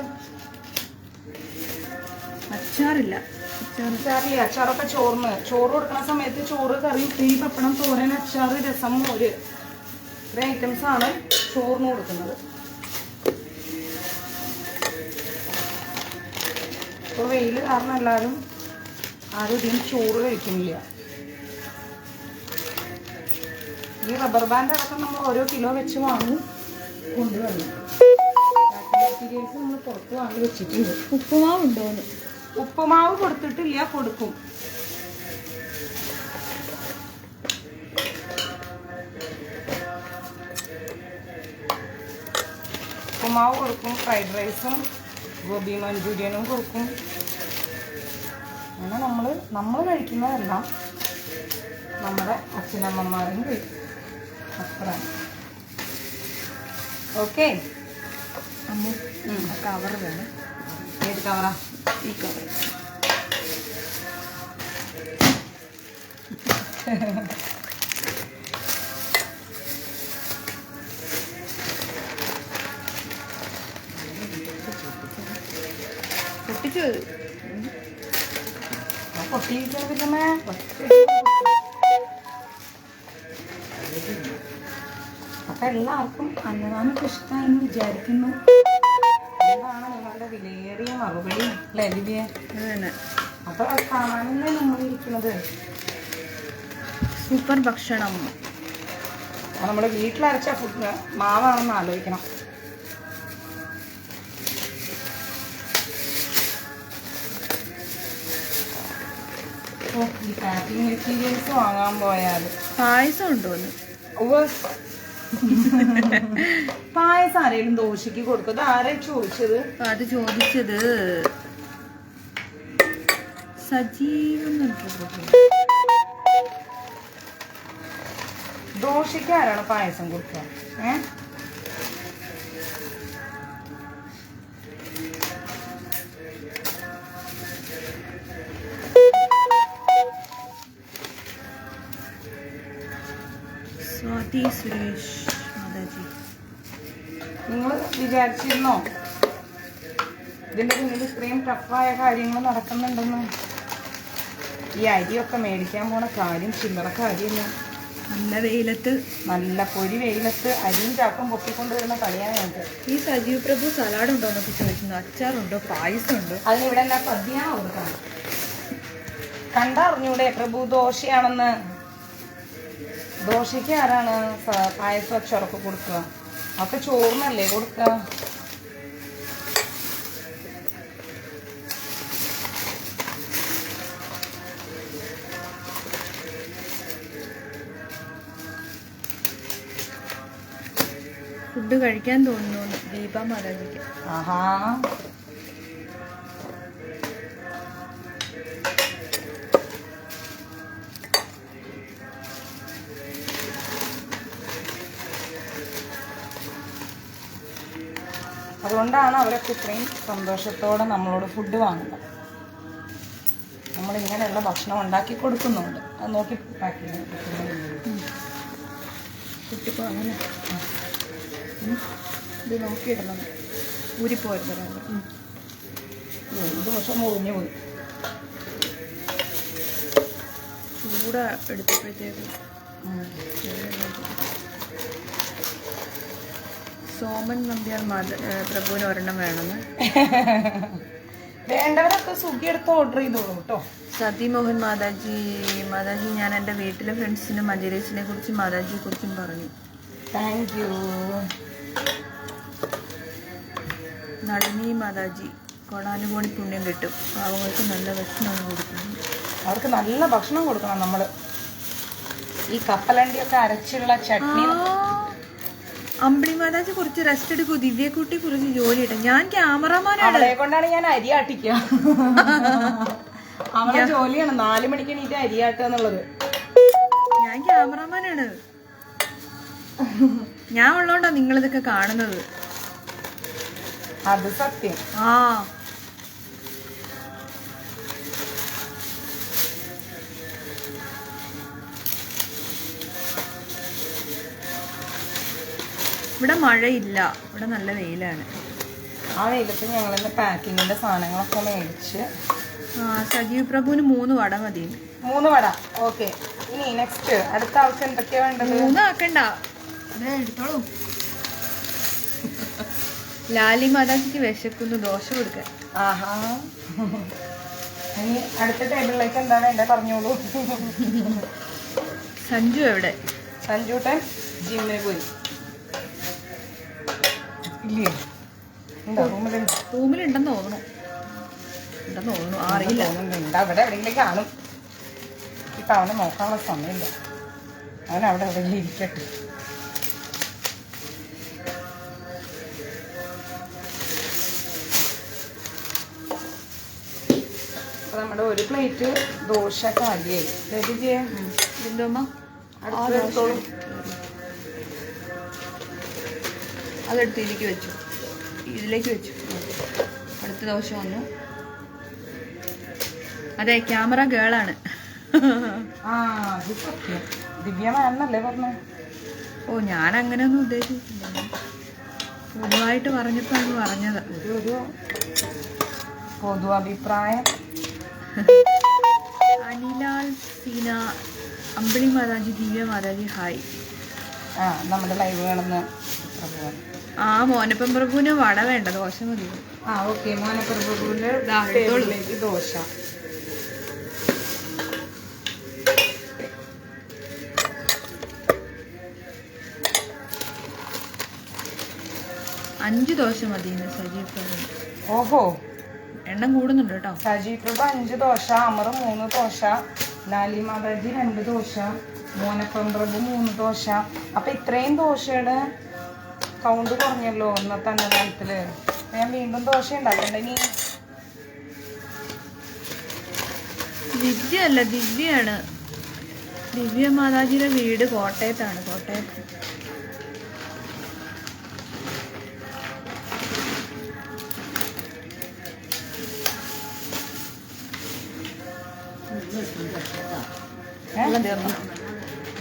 അച്ചാറില്ല.
അച്ചാറൊക്കെ ചോറ് കൊടുക്കുന്ന സമയത്ത് ചോറ്, കറി, ഉപ്പേരി, പപ്പടം, തോരൻ, അച്ചാറ്, രസം, മോര്, ഇത്ര ഐറ്റംസ് ആണ് ചോറിന് കൊടുക്കുന്നത്. ഇപ്പോൾ വെയിൽ കാരണം എല്ലാവരും ആരും ഇതിന് ചോറ് കഴിക്കുന്നില്ല. ഈ റബ്ബർ ബാൻഡ് അടക്കം നമ്മൾ ഓരോ കിലോ വെച്ച് വാങ്ങി കൊണ്ടുവന്നു. മെറ്റീരിയൽസ് നമ്മൾ പുറത്ത് വാങ്ങി വെച്ചിട്ടുണ്ട്.
ഉപ്പുമാവ് ഉണ്ടോന്ന്?
ഉപ്പുമാവ് കൊടുത്തിട്ടില്ല, കൊടുക്കും. ഉപ്പുമാവ് കൊടുക്കും, ഫ്രൈഡ് റൈസും ഗോബി മഞ്ചൂരിയനും കൊടുക്കും. അങ്ങനെ നമ്മൾ കഴിക്കുന്നതെല്ലാം നമ്മുടെ അച്ഛനമ്മമാരും കഴിക്കും. അത്ര ഓക്കെ.
അമ്മ കവർ വേണം.
ഏത് കവറാ?
ഈ കവർ. പൊട്ടിച്ചു
പൊട്ടിയിരിക്കണ. അപ്പൊ എല്ലാവർക്കും അന്നദാനമൊക്കെ ഇഷ്ടമായെന്ന് വിചാരിക്കുന്നു. എന്താണ് നിങ്ങളുടെ വിലയേറിയ മറുപടി? ലലിതയെ അപ്പൊ കാണാനല്ലേ നമ്മൾ ഇരിക്കുന്നത്.
സൂപ്പർ ഭക്ഷണം.
നമ്മുടെ വീട്ടിലരച്ച ഫുഡ് മാവാണെന്ന് ആലോചിക്കണം. ഈ പാക്കിംഗ് മെറ്റീരിയൽസ് വാങ്ങാൻ പോയാൽ
പായസം ഉണ്ടോന്ന്?
പായസം ആരെങ്കിലും ദോശയ്ക്ക് കൊടുക്കും. ആരെ ചോദിച്ചത്?
അത് ചോദിച്ചത് സജീവൻ.
ദോശയ്ക്ക് ആരാണ് പായസം കൊടുക്കുക?
സ്വാതി സുരേഷ് മാതാജി.
നിങ്ങൾ വിചാരിച്ചിരുന്നോ ഇതിന്റെ പിന്നിൽ ഇത്രയും ടഫായ കാര്യങ്ങൾ നടക്കുന്നുണ്ടെന്ന്? ഈ അരിയൊക്കെ മേടിക്കാൻ പോണ കാര്യം ചില്ലറ കാര്യമില്ല.
നല്ല വെയിലത്ത്,
നല്ല പൊരി വെയിലത്ത് അരിയും ചാക്കും പൊക്കിക്കൊണ്ട് വരുന്ന കളിയാണ് ഞങ്ങൾക്ക്.
ഈ സജീവ് പ്രഭു സലാഡ് ഉണ്ടോ എന്നൊക്കെ ചോദിക്കുന്നു. അച്ചാറുണ്ടോ? പായസം ഉണ്ടോ?
അതിനിവിടെ എന്നാ സദ്യയാണ് കൊടുക്കണം. കണ്ടറിഞ്ഞൂടെ പ്രഭു ദോശയാണെന്ന്? ദോശയ്ക്ക് ആരാണ് പായസം അച്ചാറൊക്കെ കൊടുക്കുക? അതൊക്കെ ചോറിനല്ലേ കൊടുക്കുക?
ഫുഡ് കഴിക്കാൻ തോന്നുന്നു ദീപ മാതാജിക്ക്.
ആഹാ, അതുകൊണ്ടാണ് അവരൊക്കെ ഇത്രയും സന്തോഷത്തോടെ നമ്മളോട് ഫുഡ് വാങ്ങുന്നത്. നമ്മളിങ്ങനെയുള്ള ഭക്ഷണം ഉണ്ടാക്കി കൊടുക്കുന്നുണ്ട്. അത് നോക്കി പാക്ക് ചെയ്യാൻ
കുട്ടിപ്പോ അങ്ങനെ ഇത് നോക്കിയിടണം. ഊരിപ്പോരുന്നത്
ദോശ മുറിഞ്ഞു പോയി.
ചൂട് എടുത്തപ്പോഴത്തേക്ക് സോമൻ നമ്പ്യാർ പ്രഭുവിന് ഒരെണ്ണം വേണമെന്ന്.
വേണ്ടവരൊക്കെ സ്വിഗ്ഗി എടുത്ത് ഓർഡർ ചെയ്തോളൂ കേട്ടോ.
സതി മോഹൻ മാതാജി. മാതാജി, ഞാൻ എൻ്റെ വീട്ടിലെ ഫ്രണ്ട്സിനും മഞ്ജുരേച്ചിനെ കുറിച്ചും മാതാജിയെ കുറിച്ചും പറഞ്ഞു.
Thank you.
നളിനി മാതാജി. കൊടാനുകോടി പുണ്യം കിട്ടും. പാവങ്ങൾക്ക് നല്ല ഭക്ഷണമാണ് കൊടുക്കുന്നത്.
അവർക്ക് നല്ല ഭക്ഷണം കൊടുക്കണം നമ്മൾ. ഈ കപ്പലണ്ടിയൊക്കെ അരച്ചുള്ള ചട്നി.
അമ്പിളി മാതാജി കുറച്ച് റെസ്റ്റ് എടുക്കൂ. ദിവ്യക്കുട്ടി കുറച്ച് ജോലി ഇട്ട. ഞാൻ ക്യാമറമാനാണ്.
അവളെ കൊണ്ടാണ് ഞാൻ അരി ആട്ടിക്കുക. അവളെ ജോലിയാണ് 4 മണിക്ക് എണീറ്റ് അരി ആട്ടുക എന്നുള്ളത്.
ഞാൻ ക്യാമറമാനാണ്. ഞാൻ ഉള്ളോണ്ടാ നിങ്ങളിതൊക്കെ കാണുന്നത്.
അത് സത്യം.
ഇവിടെ മഴയില്ല, ഇവിടെ നല്ല വെയിലാണ്.
ആ വെയിലത്ത് ഞങ്ങളിന്ന് പാക്കിങ്ങിന്റെ സാധനങ്ങളൊക്കെ മേടിച്ച്.
സജീവ് പ്രഭുവിന് 3 വട മതി.
3 വട. ഓക്കെ. ഇനി നെക്സ്റ്റ് അടുത്ത ആൾക്ക് എന്തൊക്കെയാ വേണ്ടത്?
3 ആക്കണ്ട, എടുത്തോളൂ. ലാലി മാതാജിക്ക് വിശക്കുന്നു, ദോശ കൊടുക്കാൻ.
ആഹാ. ഇനി അടുത്ത ടേബിളിലേക്ക് എന്താ വേണ്ടേ പറഞ്ഞോളൂ.
സഞ്ജു എവിടെ?
സഞ്ജുട്ടൻ ജിമ്മിന് പോയി. ഇല്ലേ?
റൂമിലുണ്ടെന്ന് തോന്നുന്നു. അറിയില്ല.
അവിടെ എവിടെയെങ്കിലും കാണും. ഇപ്പൊ അവനെ നോക്കാനുള്ള സമയമില്ല. അവൻ അവിടെ എവിടെയെങ്കിലും ഇരിക്കട്ടെ. അപ്പൊ നമ്മുടെ ഒരു പ്ലേറ്റ് ദോശ കാലിയായി. റെഡി ചെയ്യാം.
അതെടുത്ത് ഇതിലേക്ക് വെച്ചു. അടുത്ത ദോശ വന്നു. അതെ, ക്യാമറ ഗേളാണ്.
ദിവ്യമാണെന്നല്ലേ പറഞ്ഞു?
ഓ, ഞാൻ അങ്ങനെയൊന്നും ഉദ്ദേശിച്ചില്ല. പൊതുവായിട്ട് പറഞ്ഞപ്പോ അങ്ങ് പറഞ്ഞത്.
ഒരു പൊതു അഭിപ്രായം.
അനിലാൽ സീന, അമ്പിളി മാതാജി, ദിവ്യ മാതാജി, ഹായ്.
നമ്മുടെ ലൈവ് കാണുന്ന
മോനപ്പം പ്രഭുവിന് വട വേണ്ട, ദോശ മതി.
ഓക്കെ. മോനപ്രഭുവിന്റെ ദോശ.
അഞ്ച് ദോശ മതി സജീവ് പ്രഭു.
ഓഹോ,
എണ്ണം കൂടുന്നുണ്ട് കേട്ടോ.
സജീവ് പ്രഭു 5 ദോശ, അമർ 3 ദോശ, ലാലി മാതാജി 2 ദോശ, മോനപ്പം പ്രഭു 3 ദോശ. അപ്പൊ ഇത്രയും ദോശയുടെ കൗണ്ട് കുറഞ്ഞല്ലോ ഇന്നത്തെ അന്നദാനത്തില്. ഞാൻ വീണ്ടും ദോശ ഉണ്ടാക്കണ്ട ഇനി.
ദിവ്യല്ല, ദിവ്യയാണ്. ദിവ്യ മാതാജിയുടെ വീട് കോട്ടയത്താണ്. കോട്ടയത്ത്.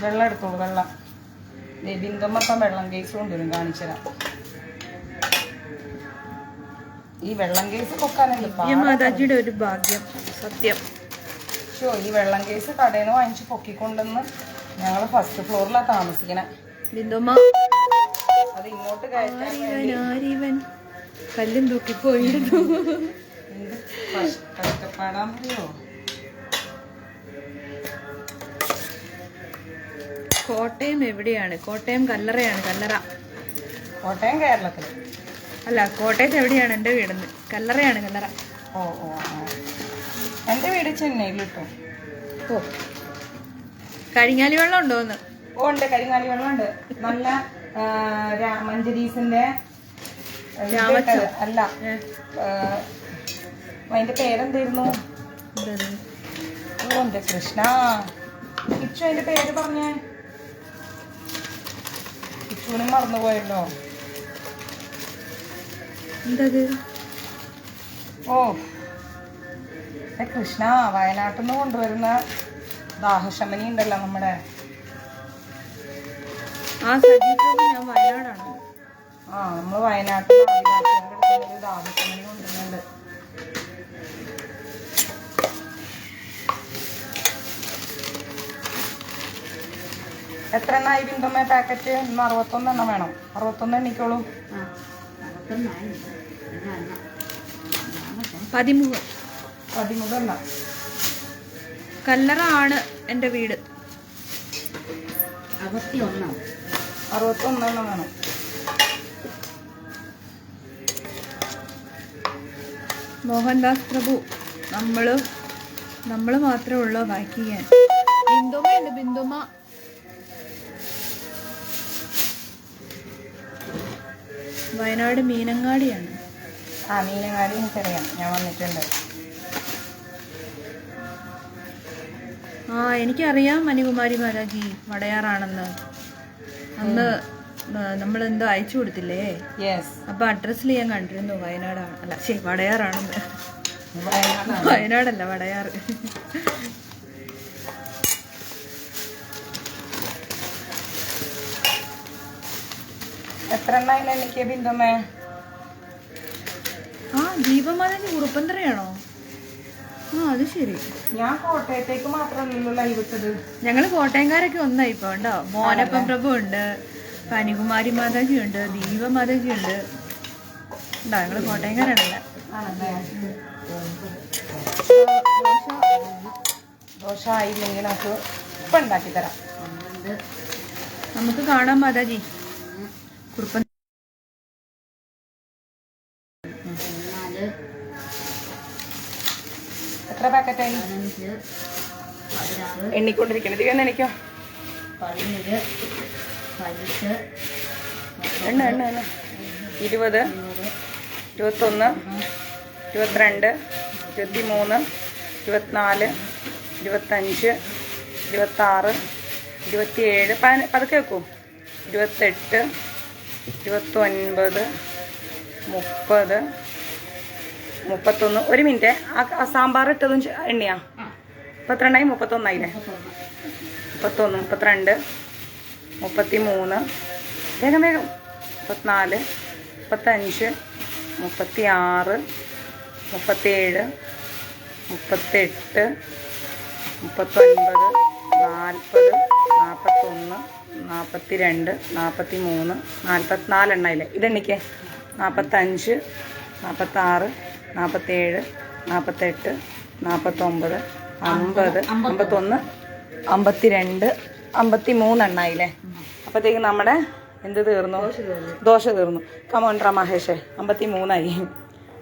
വെള്ളം എടുത്തോളൂ. വെള്ളം ബിന്ദുമ്മപ്പം വെള്ളം കേസ് കൊണ്ടുവരും, കാണിച്ചുതരാം. ഈ വെള്ളം കേസ് പൊക്കാനുണ്ട്.
മാതാജിയുടെ ഒരു ഭാഗ്യം, സത്യം.
ഈ വെള്ളം കേസ് കടയിൽ നിന്ന് വാങ്ങിച്ച് പൊക്കിക്കൊണ്ടെന്ന് ഞങ്ങൾ ഫസ്റ്റ് ഫ്ലോറിലാണ് താമസിക്കണേ.
ബിന്ദുമ്മ
അത് ഇങ്ങോട്ട് കയറ്റാൻ
കല്ലും തൂക്കിപ്പോയിരുന്നു.
കഷ്ടപ്പാടാൻ മതിയോ?
കോട്ടയം എവിടെയാണ്? കോട്ടയം കല്ലറയാണ്. കല്ലറ.
കോട്ടയം കേരളത്തിൽ
അല്ല, കോട്ടയത്ത് എവിടെയാണ്? എൻ്റെ വീടെന്ന്. കല്ലറയാണ്, കല്ലറ.
ഓ ഓ എൻ്റെ വീട് ചെന്നൈയിൽ കിട്ടും.
ഓ, കരിങ്ങാലി വെള്ളം ഉണ്ടോന്ന്?
ഓ, ഉണ്ട്. കരിങ്ങാലി വെള്ളം ഉണ്ട്. നല്ല മഞ്ചരീസിന്റെ അല്ല, അതിന്റെ പേരെന്തായിരുന്നു? ഓ എന്റെ കൃഷ്ണ, കിച്ചു അതിന്റെ പേര് പറഞ്ഞേ. കിച്ചുവിനും മറന്നുപോയല്ലോ.
എന്തത്?
ഓ കൃഷ്ണ, വയനാട്ടിൽ നിന്ന് കൊണ്ടുവരുന്ന ദാഹശമനി ഉണ്ടല്ലോ നമ്മുടെ.
ഞാൻ വയനാടാണ്.
നമ്മള് വയനാട്ടിൽ ആദിവാസികളുടെ ദാഹശമനി കൊണ്ടുവരുന്നുണ്ട്. എത്ര എണ്ണായി ബിന്ദുമ്മ പാക്കറ്റ്? 61 എണ്ണം വേണം. 61 എണ്ണിക്കോളൂ. 13 എണ്ണം.
കല്ലറ ആണ് എൻ്റെ വീട്.
61 എണ്ണം വേണം.
മോഹൻദാസ് പ്രഭു, നമ്മള് മാത്രമേ ഉള്ളൂ ബാക്കി ചെയ്യാൻ. ബിന്ദുമ്മ ഉണ്ട്. ബിന്ദുമ്മ വയനാട് മീനങ്ങാടിയാണ്.
മീനങ്ങാടി എനിക്കറിയാം, ഞാൻ വന്നിട്ടുണ്ട്.
എനിക്കറിയാം മണികുമാരി മാതാജി വടയാറാണെന്ന്. അന്ന് നമ്മളെന്തോ അയച്ചു കൊടുത്തില്ലേ? അപ്പൊ അഡ്രസ്സിൽ ഞാൻ കണ്ടിരുന്നു വയനാടാണ്. അല്ല, ശരി, വടയാറാണെന്ന്. വയനാടല്ല, വടയാറ്.
എത്ര എണ്ണ എനിക്ക് ബിന്ദുമ്മേ?
ആ ദീപമാതാജി കുറുപ്പന്തറയാണോ? ആ അത് ശരി.
ഞാൻ കോട്ടയത്തേക്ക് മാത്രമല്ലല്ലോ ലൈവ് ഇട്ടത്.
ഞങ്ങള് കോട്ടയംകാരൊക്കെ ഒന്നായി ഇപ്പൊ ഉണ്ടോ. മോനപ്പം പ്രഭു ഉണ്ട്, കനികുമാരി മാതാജി ഉണ്ട്, ദീപമാതാജി ഉണ്ട്. ഉണ്ടോ? ഞങ്ങള് കോട്ടയംകാരാണല്ലോ.
ദോശ ആയില്ലെങ്കിൽ നമുക്ക് ഇപ്പം ഉണ്ടാക്കി തരാം.
നമുക്ക് കാണാം മാതാജി കുറുപ്പൻ.
എത്ര പാക്കറ്റായി? എണ്ണിക്കൊണ്ടിരിക്കണത് ദിവസം എനിക്കോ? എണ്ണ 20, 21, 22, 23, 24, 25, 26, 27, പതുക്കെ വെക്കൂ. 28, 29, 30, 31. ഒരു മിനിറ്റ്. ആ സാമ്പാർ ഇട്ടതും എണ്ണിയാ? ഇപ്പം എത്ര എണ്ണായി? 31 ആയില്ലേ? 31, 32, 33, വേഗം 34, 35, 36, 37, 38, 39, 40, 41, 42, 43, 44 എണ്ണയില്ലേ? ഇതെണ്ണിക്കേ. 45, 46, 47, 48, 49, 50, 51, 52, 53 എണ്ണായില്ലേ? അപ്പോഴത്തേക്ക് നമ്മുടെ എന്ത് തീർന്നു? ദോശ തീർന്നു. കമോണ്ട്ര മഹേഷേ, 53 ആയി.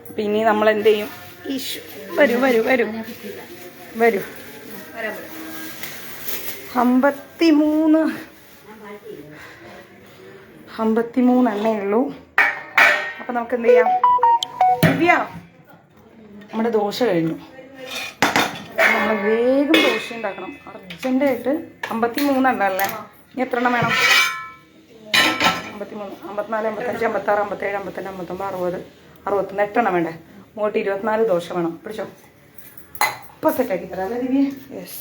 അപ്പം ഇനി നമ്മൾ എന്ത് ചെയ്യും? ഈശു വരൂ 53 എണ്ണയേ ഉള്ളൂ. അപ്പം നമുക്ക് എന്ത് ചെയ്യാം? ദിവ്യ, നമ്മുടെ ദോശ കഴിഞ്ഞു. നമ്മൾ വേഗം ദോശ ഉണ്ടാക്കണം അർജൻറ്റായിട്ട്. 53 എണ്ണല്ലേ? ഇനി എത്ര എണ്ണം വേണം? 53, 54, 55, 56, 57, 58, 59, 60, 61, 8 എണ്ണം വേണ്ടേ? 24 ദോശ വേണം. പിടിച്ചോ. ഇപ്പം സെറ്റാക്കി തരാം അല്ലേ ദിവ്യ? യെസ്.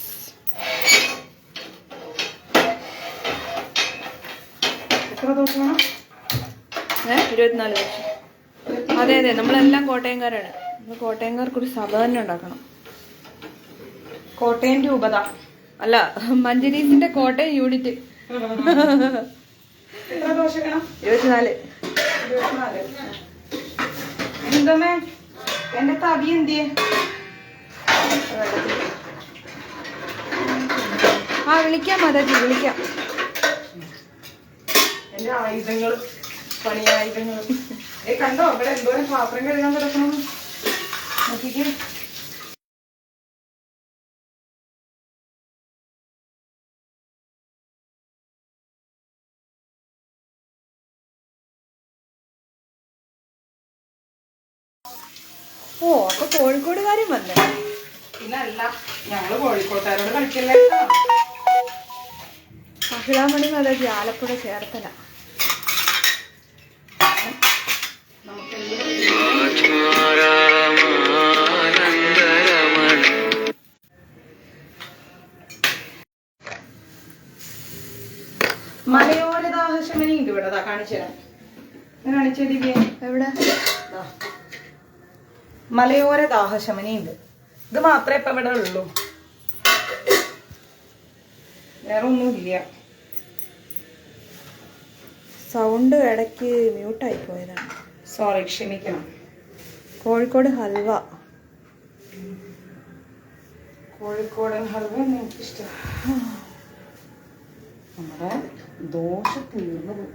എത്ര ദോശ വേണം?
24 ദോശ. അതെ നമ്മളെല്ലാം കോട്ടയംകാരാണ്. നമ്മൾ കോട്ടയംകാർക്കൊരു സഭ തന്നെ ഉണ്ടാക്കണം.
കോട്ടയം രൂപത
അല്ല, മഞ്ജരീസിന്റെ കോട്ടയം യൂണിറ്റ്.
എത്ര ദോശ വേണം?
24.
എന്തോമേ എന്റെ തവി എന്തിയെ?
ആ വിളിക്കാം മാതാജി, വിളിക്കാം.
എന്റെ ആയുധങ്ങൾ, പണിയായുധങ്ങൾ. കണ്ടോ ഇവിടെ എന്തോരം പാത്രം കഴുകാൻ കിടക്കണം. നോക്കിക്കേ.
ഓ, അപ്പൊ കോഴിക്കോടുകാരും വന്നേ.
പിന്നെ അല്ല, ഞങ്ങള് കോഴിക്കോട്ടുകാരോട് കളിക്കല്ലേ.
മഹിളാമണി മാതാജി ആലപ്പുഴ ചേർത്തല.
മലയോര ദാഹശമനി ഉണ്ട് ഇവിടെ. കാണിച്ചു തരാം. കാണിച്ചു ദിവ്യ.
എവിടെ?
മലയോര ദാഹശമനി ഉണ്ട്. ഇത് മാത്രമേ ഇപ്പൊ ഇവിടെ ഉള്ളൂ, വേറെ ഒന്നുമില്ല.
സൗണ്ട് ഇടയ്ക്ക് മ്യൂട്ടായി പോയതാണ്.
സോറി, ക്ഷമിക്കണം.
കോഴിക്കോട് ഹൽവ.
കോഴിക്കോടൻ ഹൽവ എനിക്കിഷ്ടം. നമ്മുടെ ദോശ തീർന്നു.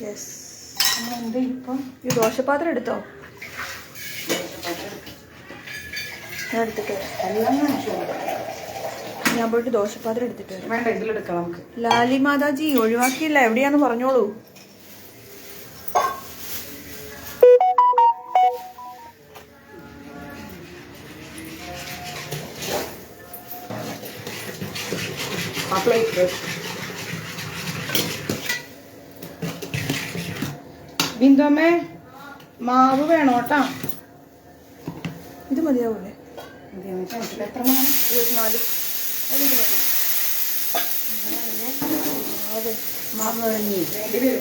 യെസ്.
നമ്മളെന്താ ഇപ്പം?
ഈ ദോശപാത്രം എടുത്തോ? ഞാൻ എടുത്തിട്ട്
എല്ലാം കാണിച്ചു.
ഞാൻ പോയിട്ട് ദോശപാത്രം എടുത്തിട്ട് വരാം.
വേണ്ട, ഇതിലെടുക്കാം നമുക്ക്.
ലാലി മാതാജി ഒഴിവാക്കിയില്ല, എവിടെയാന്ന് പറഞ്ഞോളൂ.
ബിന്ദുമ്മേ, മാവ് വേണോട്ടാ.
ഇത് മതിയാവൂലേ?
എത്ര മാവ്?
24. അതിന് മതി.
മാവ് വേണ്ടി വരും.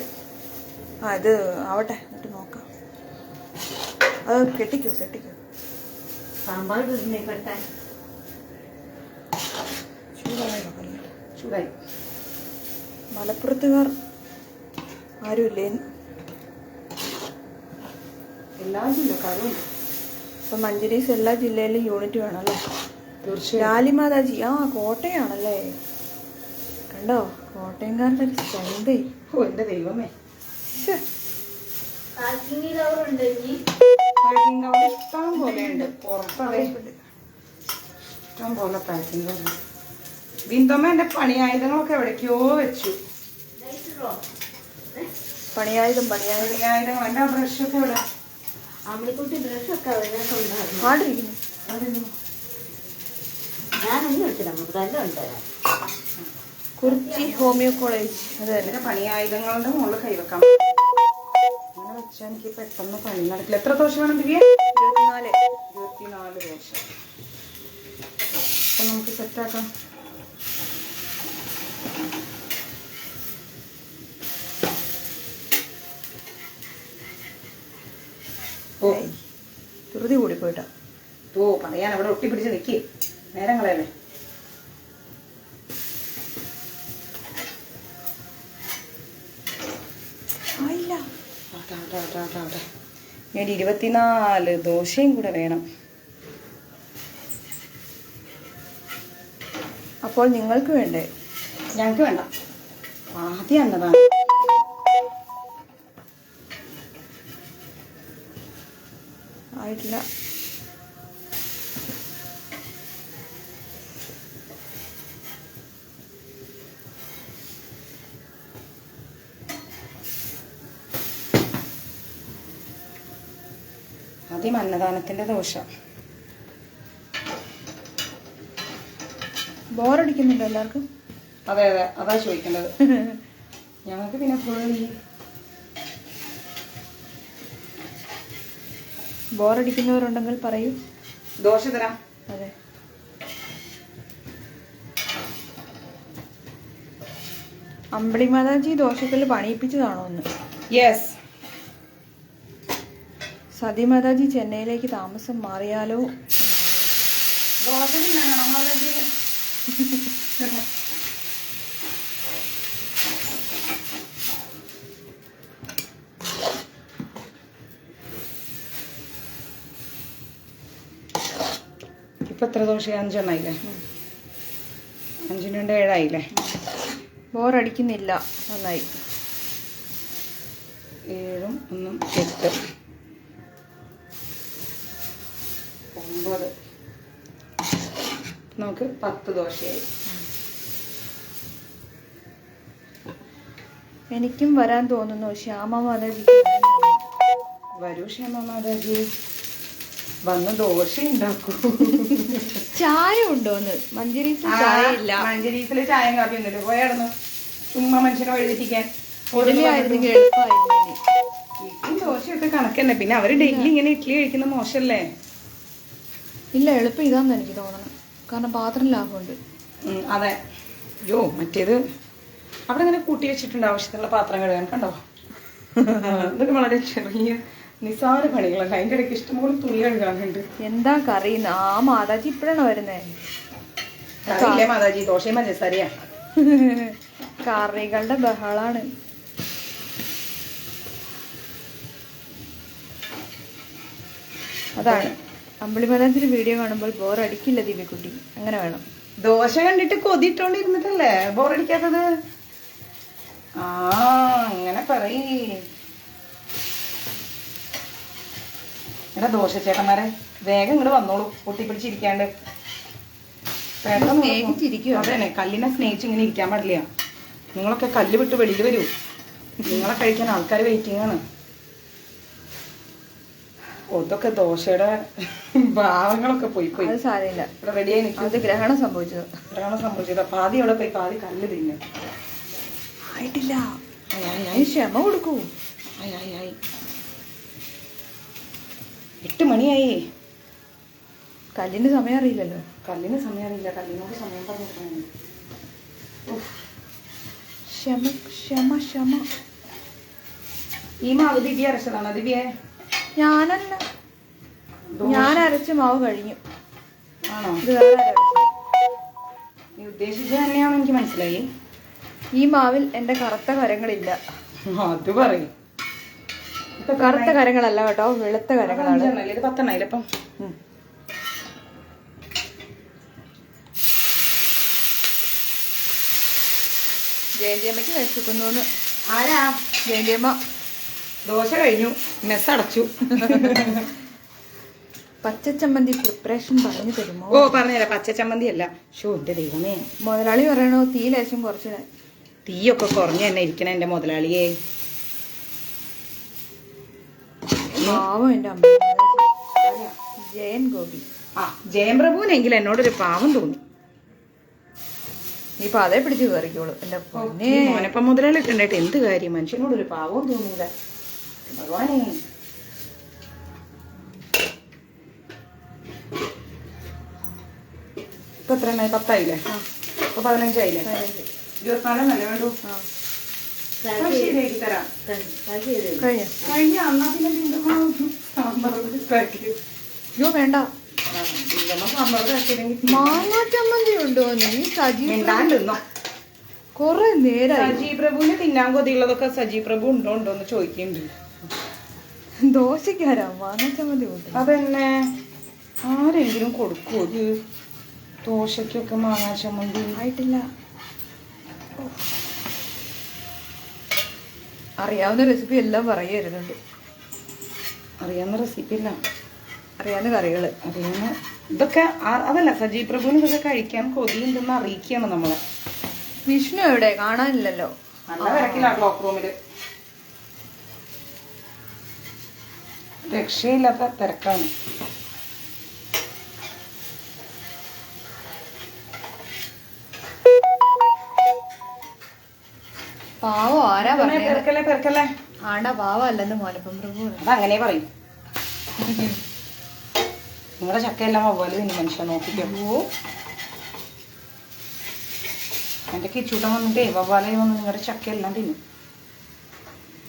ആ ഇത് ആവട്ടെ എന്നിട്ട് നോക്കാം. അത് കെട്ടിക്കോ.
സാമ്പാർ ചൂടായി.
മലപ്പുറത്തുകാർ ആരുമില്ലേ?
എല്ലാ ജില്ലക്കാരും
ഇപ്പം മഞ്ചേരീസ് എല്ലാ ജില്ലയിലും യൂണിറ്റ് വേണമല്ലേ?
തീർച്ചയായും.
ലാലിമാതാജി കോട്ടയാണല്ലേ? കണ്ടോ കോട്ടയംകാരുടെ ഒരു സ്ട്രെങ്തേ.
ഓ എൻ്റെ ദൈവമേ. ഇഷ്ടം പോലെ ഉണ്ട് പുറത്തതെ. ഇഷ്ടം പോലെ പാക്കിംഗ് കവർ. ബിന്ദമ്മ എൻ്റെ പണിയായുധങ്ങളൊക്കെ എവിടേക്കോ വെച്ചു.
പണിയായുധങ്ങൾ
എൻ്റെ ബ്രഷൊക്കെ എവിടെ?
അമ്മക്കുട്ടി ഡ്രസ്സൊക്കെ അതിനകത്തുണ്ടായിരുന്നു.
ആടിരിക്കുന്നു.
ഞാനൊന്നും വെച്ചില്ല, നമുക്ക് തന്നെ ഉണ്ടായിരുന്നു.
കുറിച്ചി ഹോമിയോ കോളേജ് അത് തന്നെ.
എൻ്റെ പണിയായുധങ്ങളുടെ മുകളിൽ കൈവെക്കാം. അങ്ങനെ വെച്ചാൽ എനിക്ക് പെട്ടെന്ന് പണി നടക്കില്ല. എത്ര ദോശ വേണം ദിവ്യ? 24 ദോശ. അപ്പം നമുക്ക് സെറ്റാക്കാം. ഓ
ധൃതി കൂടി പോയിട്ടാ.
ഓ പറയാൻ അവിടെ ഒട്ടിപ്പിടിച്ച് നിൽക്കേ നേരങ്ങളല്ലേ. ഞാൻ 24 ദോശയും കൂടെ വേണം.
അപ്പോൾ നിങ്ങൾക്ക് വേണ്ടേ?
ഞങ്ങൾക്ക് വേണ്ട, ആദ്യം എന്നതാണ്.
ആയിട്ടില്ല.
ആദ്യം അന്നദാനത്തിന്റെ ദോശ.
ബോറടിക്കുന്നുണ്ടോ എല്ലാവർക്കും?
അതെ അതെ, അതാ ചോദിക്കേണ്ടത്. ഞങ്ങൾക്ക് പിന്നെ ഫുൾ
ബോറടിക്കുന്നവരുണ്ടെങ്കിൽ പറയൂ,
ദോശ തരാം.
അതെ. അമ്പിളി മാതാജി ദോശക്കല്ല് പണിയിപ്പിച്ചതാണോ ഒന്ന്?
യെസ്.
സതി മാതാജി ചെന്നൈയിലേക്ക് താമസം മാറിയാലോ?
ദോശ തിന്നാണോ മാതാജി? ഇപ്പൊ എത്ര ദോശ? 5 എണ്ണായില്ലേ? 5 കൊണ്ട് 7 ആയില്ലേ?
ബോറടിക്കുന്നില്ല, നന്നായി.
7 1 8 9. നമുക്ക് 10 ദോശയായി.
എനിക്കും വരാൻ തോന്നുന്നു. ശ്യാമ മാതാജി
വരൂ ശ്യാമ മാതാജി, വന്ന് ദോശ ഉണ്ടാക്കൂ.
ചായ ഉണ്ടോന്ന്? മഞ്ചേരീസിൽ ചായ ഇല്ല.
മഞ്ചേരീസില് ചായയും കാപ്പി ഒന്നുമില്ല. പോയായിരുന്നു ചുമ്മാ മനുഷ്യനെ വഴിതെറ്റിക്കാൻ.
ഇഡലിയായിരുന്നെങ്കിൽ എളുപ്പമായിരുന്നു.
ഇഡ്ഡലി ദോശയൊക്കെ കണക്ക് തന്നെ. പിന്നെ അവര് ഡെയിലി ഇങ്ങനെ ഇഡ്ഡലി കഴിക്കുന്ന മോശമല്ലേ?
ഇല്ല, എളുപ്പം ഇതാന്ന് എനിക്ക് തോന്നണം. കാരണം പാത്രം ലാഭമുണ്ട്.
അതെ. യോ മറ്റേത് അവിടെ ഇങ്ങനെ കൂട്ടി വെച്ചിട്ടുണ്ട് ആവശ്യത്തിനുള്ള പാത്രം കഴുകാൻ. കണ്ടോ, ഇതൊക്കെ വളരെ ചെറിയ നിസാര പണികളല്ല. അതിൻ്റെ ഇടയ്ക്ക് ഇഷ്ടംപോലെ തുണി കഴുകാനുണ്ട്.
എന്താ കറി? ആ മാതാജി ഇപ്പഴാണ് വരുന്നേ.
കറിയില്ലേ മാതാജി? ദോശയും പഞ്ചസാരയാ.
കറികളുടെ ബഹളാണ്. അതാണ് അമ്പിളി മാതാജിയുടെ വീഡിയോ കാണുമ്പോൾ ബോറടിക്കില്ല ദിവ്യക്കുട്ടി. അങ്ങനെ വേണം.
ദോശ കണ്ടിട്ട് കൊതിട്ടോണ്ടിരുന്നിട്ടല്ലേ ബോറടിക്കാത്തത്? ആ അങ്ങനെ പറയ്. എടാ ദോശ ചേട്ടന്മാരെ, വേഗം ഇങ്ങോട്ട് വന്നോളൂ, ഒട്ടിപ്പിടിച്ചിരിക്കാണ്ട്. അതന്നെ, കല്ലിനെ സ്നേഹിച്ച് ഇങ്ങനെ ഇരിക്കാൻ പാടില്ല. നിങ്ങളൊക്കെ കല്ല് വിട്ട് വെളിയിൽ വരൂ. നിങ്ങളെ കഴിക്കാൻ ആൾക്കാർ വെയിറ്റിംഗ് ആണ്. ഇതൊക്കെ ദോശയുടെ ഭാവങ്ങളൊക്കെ പോയി പോയി.
അത് സാരമില്ല,
ഇവിടെ റെഡിയായി നിൽക്കും.
അത് ഗ്രഹണം സംഭവിച്ചത്.
പാതി അവിടെ പോയി പാതി കല്ല് തിന്നെ.
ആയിട്ടില്ല, ക്ഷമ കൊടുക്കൂ.
8 മണിയായി.
കല്ലിന് സമയം അറിയില്ലല്ലോ.
കല്ലിന് സമയം അറിയില്ല, കല്ലിനോട് സമയം പറഞ്ഞു.
ക്ഷമ ക്ഷമ ക്ഷമ.
ഈ മാവ് ദിവ്യ അരച്ചതാണോ ദിവ്യേ?
ഞാനല്ല, ഞാൻ അരച്ച മാവ് കഴിഞ്ഞു.
ആണോ?
ഇത് വേറെ ആരാ അരച്ചത്?
നീ ഉദ്ദേശിച്ചത് തന്നെയാണെന്ന് എനിക്ക് മനസ്സിലായി.
ഈ മാവിൽ എൻ്റെ കറുത്ത കരങ്ങളില്ല.
അത് പറയും.
കറുത്ത കരങ്ങളല്ല കേട്ടോ, വെളുത്ത കരങ്ങളാണ്.
ഇത് 10 എണ്ണയില്ലേ അപ്പം?
ജയന്തിയമ്മയ്ക്ക് വിശക്കുന്നു.
ആരാ?
ജയന്തിയമ്മ.
ദോശ കഴിഞ്ഞു, മെസ്സ് അടച്ചു.
പച്ചച്ചമ്മന്തി പ്രിപ്പറേഷൻ പറഞ്ഞു തരുമോ?
ഓ പറഞ്ഞുതരാം. പച്ച ചമ്മന്തി അല്ല. ഷോ എന്റെ ദൈവമേ,
മുതലാളി പറയണോ തീ ലേശം കുറച്ചിടാൻ.
തീയൊക്കെ കുറഞ്ഞു തന്നെ ഇരിക്കണ എന്റെ മുതലാളിയെ.
പാവം എൻ്റെ അമ്മ. ജയൻ ഗോപി.
ആ ജയം പ്രഭുവിനെങ്കിലും എന്നോടൊരു പാവം തോന്നി.
നീ അതേ പിടിച്ച് കയറിക്കോളൂ എൻ്റെ പൊന്നേ.
മോനപ്പം മുതലാളി ഇട്ടുണ്ടായിട്ട് എന്ത് കാര്യം, മനുഷ്യനോടൊരു പാവവും തോന്നൂല. ഭഗവാനേ. ഇപ്പൊ എത്ര എണ്ണായി? 10 ആയില്ലേ? ഇപ്പൊ 15 ആയില്ലേ? 24 നല്ല വേണ്ടു. ശരിയാക്കി തരാം.
കഴിഞ്ഞ
കഴിഞ്ഞ അന്നാ പിന്നെ സാമ്പാർ
അയ്യോ വേണ്ട.
സാമ്പാർ ആക്കിയില്ലെങ്കിൽ
മാങ്ങാ ചമ്മന്തി ഉണ്ടോ? നീ സജി
മിണ്ടാണ്ടിരുന്നോ?
കൊറേ നേരം
സജി പ്രഭുവിന് തിന്നാൻ കൊതിയുള്ളതൊക്കെ സജി പ്രഭു ഉണ്ടോന്ന് ചോദിക്കുന്നുണ്ട്.
ദോശക്കാരാ മാങ്ങാ ചമ്മന്തി ഉണ്ട്.
അതന്നെ ആരെങ്കിലും കൊടുക്കുമോ? ഇത് ദോശക്കൊക്കെ മാങ്ങാ ചമ്മന്തി
ആയിട്ടില്ല. അറിയാവുന്ന റെസിപ്പി എല്ലാം പറയായിരുന്നുണ്ട്.
അറിയാവുന്ന റെസിപ്പി അല്ല,
അറിയാവുന്ന കറികള്.
അറിയാവുന്ന ഇതൊക്കെ അതല്ല, സജി പ്രഭുവിന് ഇതൊക്കെ കഴിക്കാൻ കൊതിയുണ്ടെന്ന് അറിയിക്കുകയാണ് നമ്മളെ.
വിഷ്ണു എവിടെ? കാണാനില്ലല്ലോ.
നല്ല തിരക്കില്ല ക്ലോക്ക് റൂമില്. രക്ഷയില്ലാത്ത തിരക്കാണ്.
പാവോ ആരാ പറഞ്ഞത്?
പെരക്കല്ലേ പെരക്കല്ലേ.
ആണ്ടാ പാവം അല്ലെന്ന് മോനപ്പം പ്രഭു.
അതങ്ങനെ പറയും. നിങ്ങളുടെ ചക്കയെല്ലാം വവ്വാല് തിന്നു മനുഷ്യ, നോക്കിക്കോ. എന്റെ കിച്ചൂട്ടം വന്നിട്ടേ വവ്വാലേ വന്ന് നിങ്ങളുടെ ചക്കയെല്ലാം തിന്നു.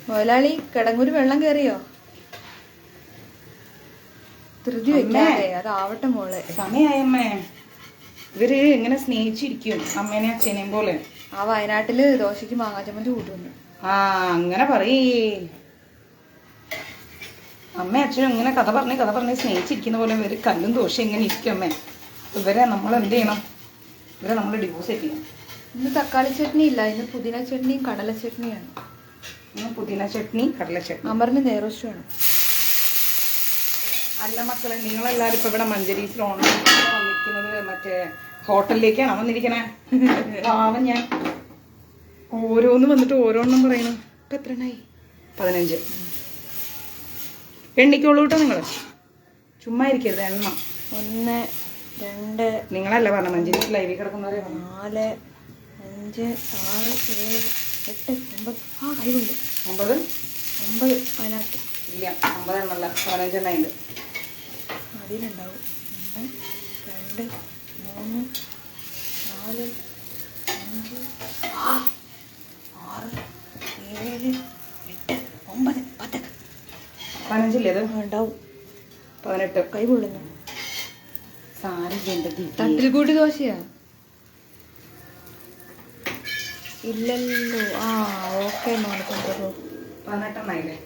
മുതലാളി കിടങ്ങൂര് വെള്ളം കയറിയോ? ധൃതി വെക്കാതെ അതാവട്ടെ മോളെ.
സമയായമ്മേ. ഇവര് ഇങ്ങനെ സ്നേഹിച്ചിരിക്കും അമ്മേനെ അച്ഛനെയും പോലെ.
ആ വയനാട്ടില് ദോശക്ക് മാങ്ങാ ചമ്മന്തി കൂട്ടുന്നു.
ആ അങ്ങനെ പറയേ. അമ്മ അച്ഛനും ഇങ്ങനെ കഥ പറഞ്ഞ് സ്നേഹിച്ചിരിക്കുന്ന പോലെ ഇവര് കല്ലും ദോശയും ഇങ്ങനെ ഇരിക്കും അമ്മേ. ഇവരെ നമ്മൾ എന്ത് ചെയ്യണം? ഇവരെ നമ്മൾ ഡിവോഴ്സ് ചെയ്യണം.
ഇന്ന് തക്കാളി ചട്നി ഇല്ല, ഇന്ന് പുതിന ചട്നിയും കടല ചട്നിയാണ്.
ഇന്ന് പുതിന ചട്നി കടല ചട്നി.
അമറിന് നെയ്റോസ്റ്റ് വേണം.
അല്ല മക്കളെ, നിങ്ങളെല്ലാരും ഇപ്പൊ ഇവിടെ മഞ്ചേരീസിൽ ഓണം വന്നിരിക്കുന്നത് മറ്റേ ഹോട്ടലിലേക്കാണ് വന്നിരിക്കണേ. പാവം ഞാൻ ഓരോന്ന് വന്നിട്ട് ഓരോന്നും പറയണം. ഇപ്പൊ എത്ര എണ്ണായി? 15. എണ്ണിക്കോളൂ കേട്ടോ നിങ്ങള്, ചുമ്മാ ഇരിക്കരുത് എണ്ണം.
1 2
നിങ്ങളല്ല പറഞ്ഞ മഞ്ചേരീസ് ലൈവിൽ കിടക്കുന്നവരെ
4 5 6 7 8 9. ആ കൈകൊണ്ട്
9
അതിനകത്ത്
ഇല്ല. 9 എണ്ണല്ല, 15 എണ്ണ ഉണ്ട്.
അതിലുണ്ടാവും. 1 2 3 4 5 6 7 8 9 10.
15 ഇല്ലേ അത്?
ഉണ്ടാവും.
18.
കൈ പൊള്ളുന്നു.
സാരില്ല.
തട്ടിൽ കൂട്ടി ദോശയാ? ഇല്ലല്ലോ. ആ ഓക്കെ മോനപ്പം പ്രഭു.
18 എണ്ണായില്ലേ?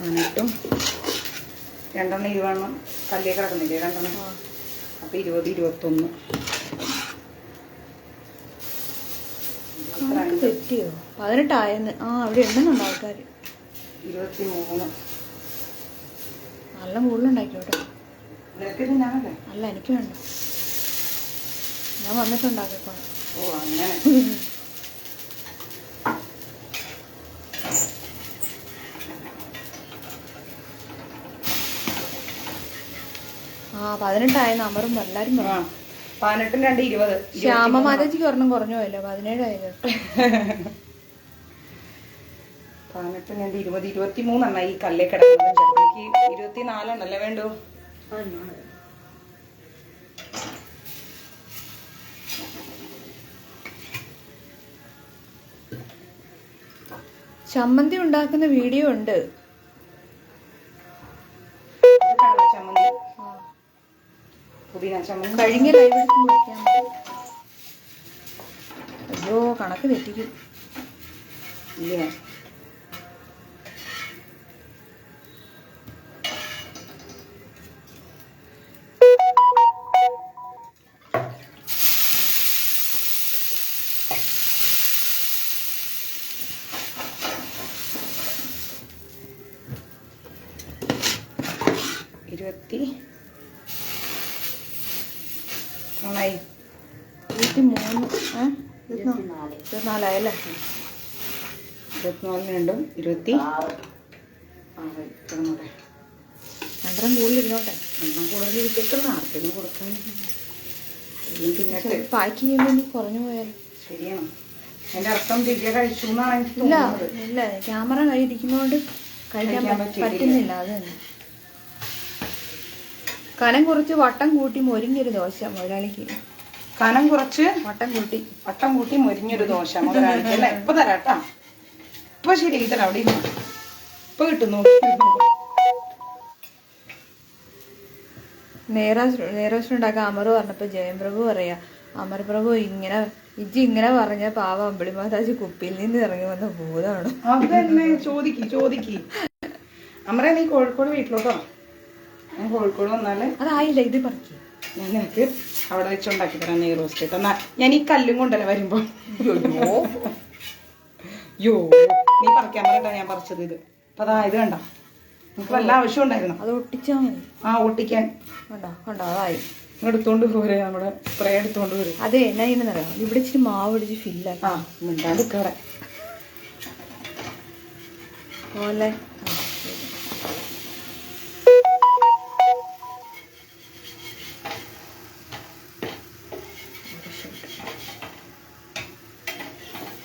എന്നിട്ടും 2 എണ്ണം 20 എണ്ണം കല്ലേ കിടക്കുന്നില്ലേ? 2 എണ്ണം. അപ്പൊ 20 21.
കണക്ക് തെറ്റിയോ? 18 ആയെന്ന്. ആ അവിടെ എണ്ണുന്നുണ്ട് ആൾക്കാർ.
23.
നല്ല കൂടുതലുണ്ടാക്കിയോട്ടോ.
നിനക്ക് തിന്നാനല്ലേ?
അല്ല എനിക്ക് വേണ്ട, ഞാൻ വന്നിട്ടുണ്ടാക്കിക്കോ.
ഓ അങ്ങനെ.
ആ 18 ആയെന്ന് അമറും എല്ലാരും പറഞ്ഞു.
18 2 20.
ശ്യാമ മാതാജിക്ക് ഒരെണ്ണം കുറഞ്ഞു പോയല്ലോ. 17 ആയത്.
18 2 20 23 എണ്ണ ഈ കല്ലേ കിടക്കുന്നത്. എനിക്ക് 24 എണ്ണല്ലേ വേണ്ടു.
ചമ്മന്തി ഉണ്ടാക്കുന്ന വീഡിയോ ഉണ്ട്.
കടല ചമ്മന്തി, പുതിന ചമ്മന്തി
കഴിഞ്ഞ ലൈവ് എടുത്ത് നോക്കിയാൽ മതി. അയ്യോ കണക്ക് തെറ്റിക്കും.
ഇല്ലേ? നന്നായി
24
24 രണ്ടും 20
രണ്ടരം കൂടുതൽ ഇരുന്നോട്ടെ.
ഒന്നും കൂടുതൽ ഇരിക്കട്ടെ, ആർക്കെങ്കിലും കൊടുക്കാൻ. പിന്നെ
പാക്ക് ചെയ്യുമ്പോൾ നീ കുറഞ്ഞു പോയാൽ
ശരിയാണ്. എൻ്റെ അർത്ഥം ദിവ്യ കഴിച്ചു എന്നാണ് എനിക്ക്
ഇല്ല
തോന്നുന്നത്.
ഇല്ല, ക്യാമറ കയ്യിരിക്കുന്നതുകൊണ്ട് കഴിക്കാൻ പറ്റുന്നില്ല. അത് തന്നെ. കനം കുറച്ച് വട്ടം കൂട്ടി മൊരിഞ്ഞൊരു ദോശ മുതലാളിക്ക്.
കനം കുറച്ച്
വട്ടം കൂട്ടി
മൊരിഞ്ഞൊരു ദോശ മുതലാളിക്ക് അല്ലേ? ഇപ്പൊ തരാട്ടാ. ഇപ്പൊ ശരി തരാം. അവിടെ ഇപ്പൊ കിട്ടുന്നു.
നേരോസ്റ്റ് ഉണ്ടാക്കാൻ അമർ പറഞ്ഞപ്പോ ജയംപ്രഭു പറയാ, അമർ പ്രഭു ഇങ്ങനെ പറഞ്ഞ പാവ അമ്പിളിമാതാജി കുപ്പിയിൽ നിന്ന് ഇറങ്ങി വന്ന ഭൂതമാണ്.
അതന്നെ. ചോദിക്ക്. അമറേ, നീ കോഴിക്കോട് വീട്ടിലോട്ടോ? ഞാൻ കോഴിക്കോട് വന്നാല്
അതായില്ല, ഇത് പറക്കി
ഞാൻ നിനക്ക് അവിടെ വെച്ചുണ്ടാക്കി തരാം നെയ് റോസ്റ്റ്. എന്നാ ഞാൻ ഈ കല്ലും കൊണ്ടല്ലേ വരുമ്പോ. യോ, നീ പറിക്കാൻ പറഞ്ഞിട്ടാ ഞാൻ പറിച്ചത്. ഇത് അപ്പൊ അതാ, ഇത് കണ്ട, നമുക്ക് വല്ല ആവശ്യം ഉണ്ടായിരുന്നു.
അത് ഒട്ടിച്ചാ മതി.
ഒട്ടിക്കാൻ
കണ്ടോ അതായി.
എടുത്തോണ്ട് പോരെ, നമ്മുടെ സ്പ്രേ എടുത്തോണ്ട് പോരെ.
അതെ, എന്നാ ചെയ്യുന്നറിയാം, ഇവിടെ ഇച്ചിരി മാവ് പിടിച്ച് ഫില്ലാക്കി
മിണ്ടാണ്ടിക്കവിടെ
പോലെ.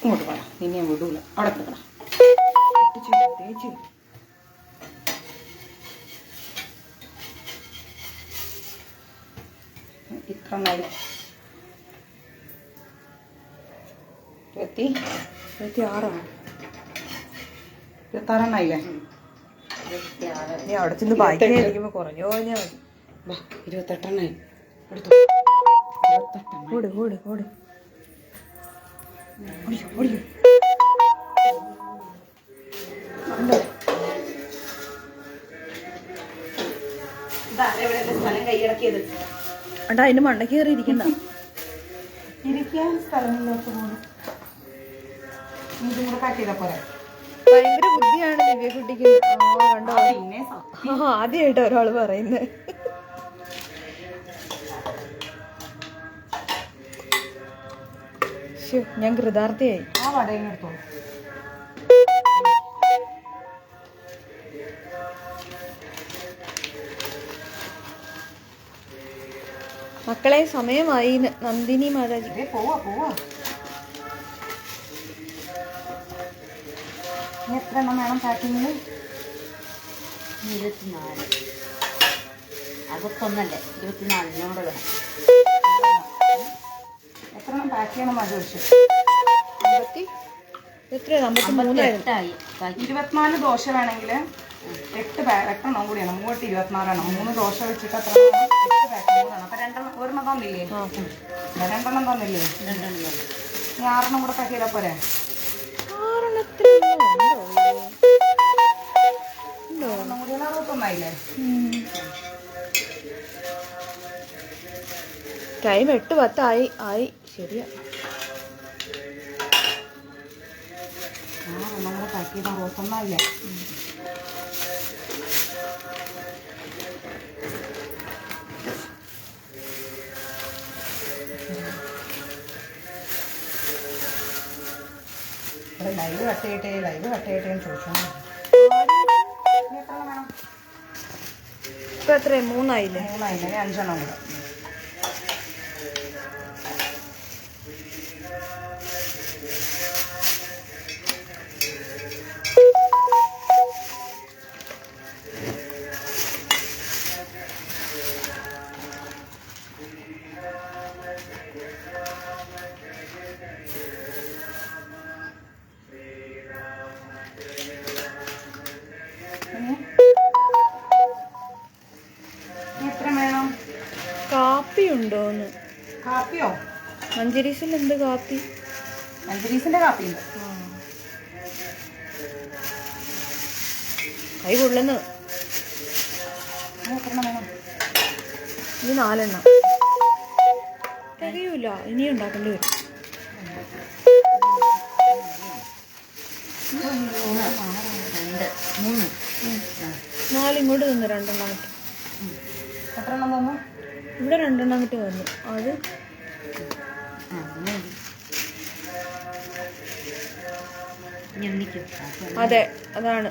ഇങ്ങോട്ട് വേണം, നിന്നെ ഞാൻ വിടൂല. അവിടെ കിടക്കണം.
തേച്ച്
ഇത്ര നേരം 26
നീ അവിടെ ചെന്ന് ബാക്കിയായിരിക്കുമ്പോ കുറഞ്ഞു പോഞ്ഞാ മതി.
28 എടുത്തു.
ഓട്
സ്ഥലം കൈയടക്കിയത്.
അണ്ടാ അതിന്റെ മണ്ട കയറി ഇരിക്കണ്ട.
ഇരിക്കാൻ സ്ഥലമില്ലാത്ത പോലെ ഇതും കൂടെ കട്ട് ചെയ്താ പോരെ.
ഭയങ്കര ബുദ്ധിയാണ് ദിവ്യക്കുട്ടിക്ക്. കണ്ടോ,
പിന്നെ
ആദ്യമായിട്ട് ഒരാള് പറയുന്നത്. ഞാൻ കൃതാർത്ഥയായി.
ആ വടയും എടുത്തോളൂ.
മക്കളെ സമയമായി. നന്ദിനി മാതാജി
പോവാ. എത്ര എണ്ണം വേണം പാക്കിങ്ങില്?
24. അതൊക്കൊന്നല്ലേ, 24 വേണം.
എത്ര എണ്ണം പാക്ക് ചെയ്യണം അത് ചോദിച്ചു. 24 ദോശ വേണമെങ്കിൽ 8 എണ്ണം കൂടിയാണ്. 24 എണ്ണം. 3 ദോശ വെച്ചിട്ട് അത്ര 8 പാക്കിങ് വേണം. അപ്പൊ 2 ഒരെണ്ണം തന്നില്ലേ? 2 എണ്ണം തന്നില്ലേ?
2
നീ 6 എണ്ണം കൂടെ പാക്ക് ചെയ്താ പോരെ?
ടൈം 8:10 ആയി. ശരിയാ.
6 എണ്ണം കൂടെ പാക്ക് ചെയ്താൽ 61 ലൈവ് കട്ട് ചെയ്യട്ടെ ചോദിച്ചോ.
ഇപ്പൊ എത്ര? 3 ആയില്ലേ?
5 എണ്ണം കൂടെ.
കാപ്പി ഉണ്ടോന്ന്?
കാപ്പിയോ?
മഞ്ചരീസിൽ എന്ത് കാപ്പി?
മഞ്ചരീസിന്റെ കാപ്പി ഉണ്ട്.
കൈ കൊള്ളുന്നു.
എത്ര വേണം?
ഇത് 4 തികയൂല, ഇനിയും ഉണ്ടാക്കേണ്ടി വരും. 4 ഇങ്ങോട്ട് തന്നു, 2 അങ്ങോട്ട്.
എത്ര എണ്ണം തന്നു?
ഇവിടെ 2 അങ്ങോട്ട് തന്നു. അത് അതെ, അതാണ്.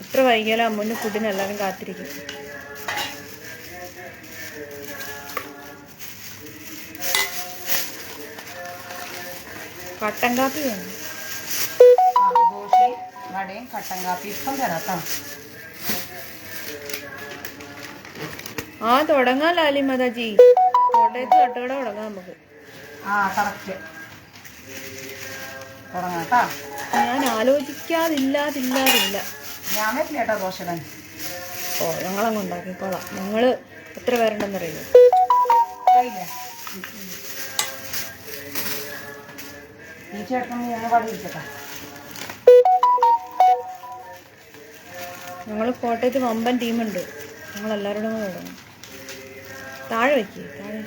എത്ര വൈകിയാലും അമ്മൂൻ്റെ ഫുഡിന് എല്ലാവരും കാത്തിരിക്കും. കട്ടൻ കാപ്പി വേണം.
ദോശയും വടയും കട്ടൻ കാപ്പി ഇപ്പം തരാട്ടോ.
തുടങ്ങാം ലാലി മാതാജി. കോട്ടയത്ത് തട്ടുകട തുടങ്ങാം നമുക്ക്.
കറക്റ്റ് തുടങ്ങാട്ടാ.
ഞാൻ ആലോചിക്കാതില്ലാതില്ല.
ഞാൻ വരില്ല കേട്ടോ ദോശ ഇടാൻ.
ഞങ്ങളങ്ങ് ഉണ്ടാക്കിക്കോളാം. ഞങ്ങൾ എത്ര പേരുണ്ടെന്നറിയുമോ?
ഈ ചേട്ടൻ ഞങ്ങൾ വട ഇരിക്കട്ടെ.
ഞങ്ങൾ കോട്ടയത്ത് വമ്പൻ ടീമുണ്ട്. ഞങ്ങളെല്ലാവരോടും കൂടെ തുടങ്ങും. താഴെ വയ്ക്കേ, താഴെ.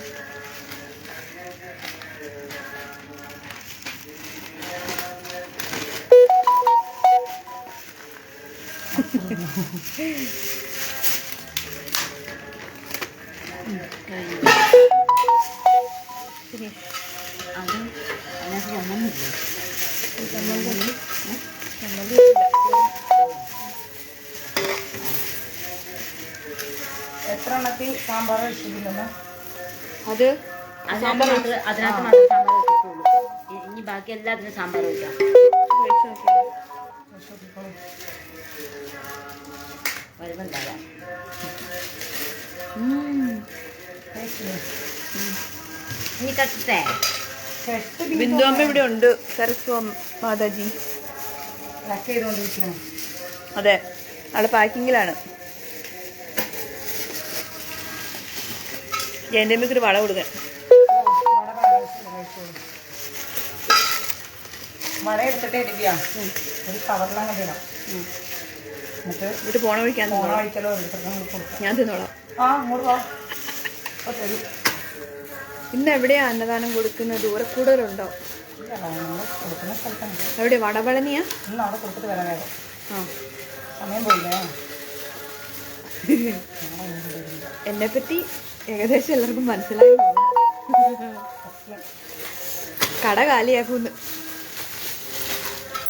എത്ര എണ്ണത്തിൽ സാമ്പാർ വെച്ചിട്ടുണ്ടെന്ന്?
അത്
അതിനകത്ത് മാത്രമേ സാമ്പാർ വെച്ചിട്ടുള്ളൂ. ഇനി ബാക്കി എല്ലാത്തിനും സാമ്പാർ വെക്കാം. വരുന്നുണ്ടാകാം. ഇനി കട്ടേ
ബിന്ദു അമ്മ ഇവിടെ ഉണ്ട്. സരസ്വം മാതാജി
ചെയ്തുകൊണ്ടിരിക്കുകയാണ്.
അതെ, ആള് പാക്കിങ്ങിലാണ്. ജയന്തമ്മയ്ക്ക് ഒരു വള കൊടുക്കാൻ.
മഴ എടുത്തിട്ട് ഇടിക്കുക. ഒരു കവറിലങ്ങ് ഇടാം.
എന്നിട്ട് പോണ വഴിക്കാൻ
വഴിക്കലോ കൊടുക്കാം.
ഞാൻ തിന്നോളാം.
അങ്ങോട്ട് വാ. തരൂ.
ഇന്ന് എവിടെയാ അന്നദാനം കൊടുക്കുന്നത്? ദൂരക്കൂടുതലുണ്ടോ?
കൊടുക്കുന്ന സ്ഥലത്താണ്.
എവിടെ? വടപളനിയാ?
ഇന്ന് അവിടെ കൊടുത്തിട്ട് വരാൻ വേഗം.
ആ,
സമയം പോയില്ലേ?
എന്നെപ്പറ്റി ഏകദേശം എല്ലാവർക്കും മനസ്സിലായി. കട കാലിയാക്കുന്നു.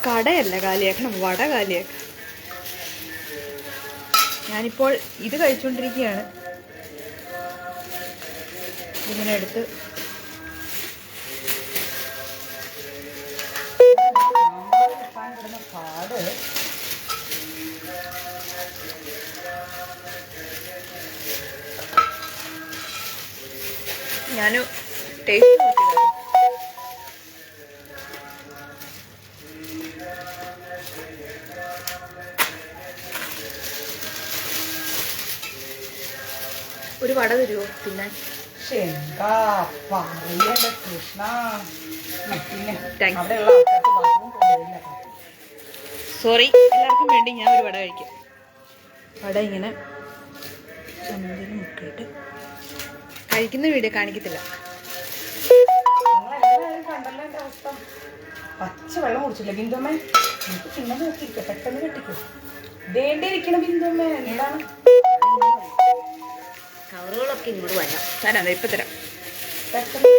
കടയല്ല കാലിയാക്കണം, വട കാലിയാക്കണം. ഞാനിപ്പോൾ ഇത് കഴിച്ചുകൊണ്ടിരിക്കുകയാണ്. ഇങ്ങനെ എടുത്ത്
പാട്
ഞാൻ ടേസ്റ്റ് നോക്കിയതാണ്. ഒരു വട തരുമോ തിന്നാൻ?
എന്താ പറയണ്ട കൃഷ്ണ. പിന്നെ
Thanks.
അവിടെയുള്ള ആൾക്കാർക്ക് ബാത്റൂം പോകുന്നില്ല.
സോറി, എല്ലാവർക്കും വേണ്ടി ഞാൻ ഒരു വട കഴിക്കാം. വട ഇങ്ങനെ ചമ്മന്തിയിൽ മുക്കിയിട്ട് കഴിക്കുന്ന വീഡിയോ കാണിക്കത്തില്ല.
നിങ്ങളെല്ലാവരും കണ്ടല്ലോ എൻ്റെ അവസ്ഥ. പച്ച വെള്ളം കുടിച്ചില്ല ബിന്ദുമ്മ. എനിക്ക് പിന്നെ നോക്കിയിരിക്കുക. പെട്ടെന്ന് കെട്ടിക്കോ. വേണ്ടിയിരിക്കണം ബിന്ദുമ്മ. എന്താണ്
കവറുകളൊക്കെ ഇങ്ങോട്ട് വരാം.
തരാം, ഇപ്പം തരാം.
പെട്ടെന്ന്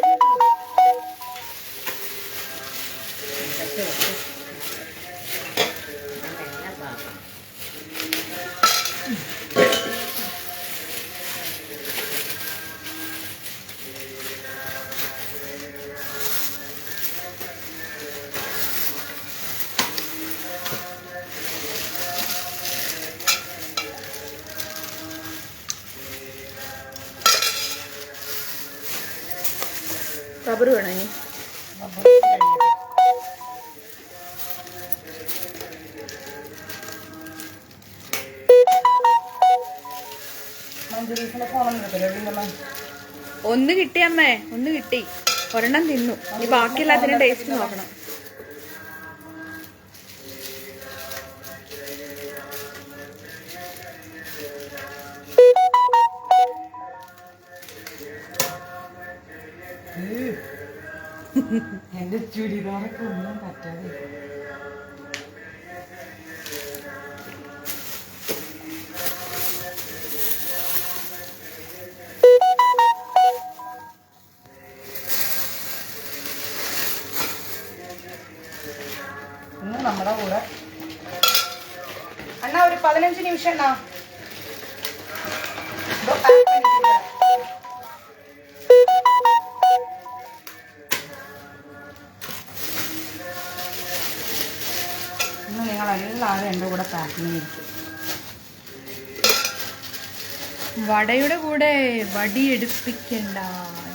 റബ്ബർ വേണം ഇനി.
മഞ്ജുരീസിന്റെ ഫോണൊന്നും എടുക്കല്ലോ ബിന്ദുമ്മ.
ഒന്ന് കിട്ടി അമ്മേ, ഒന്ന് കിട്ടി. ഒരെണ്ണം തിന്നു. ഇനി ബാക്കിയെല്ലാത്തിനും ടേസ്റ്റ് നോക്കണം.
എന്റെ ചുരിദാറൊക്കെ ഒന്നും പറ്റാതെ. ഇന്ന് നമ്മുടെ കൂടെ അണ്ണാ ഒരു 15 നിമിഷം അണ്ണാ. ഇന്ന് നിങ്ങളെല്ലാവരും എൻ്റെ കൂടെ പാക്കിങ്ങിൽ ഇരിക്കും.
വടയുടെ കൂടെ വടിയെടുപ്പിക്കണ്ട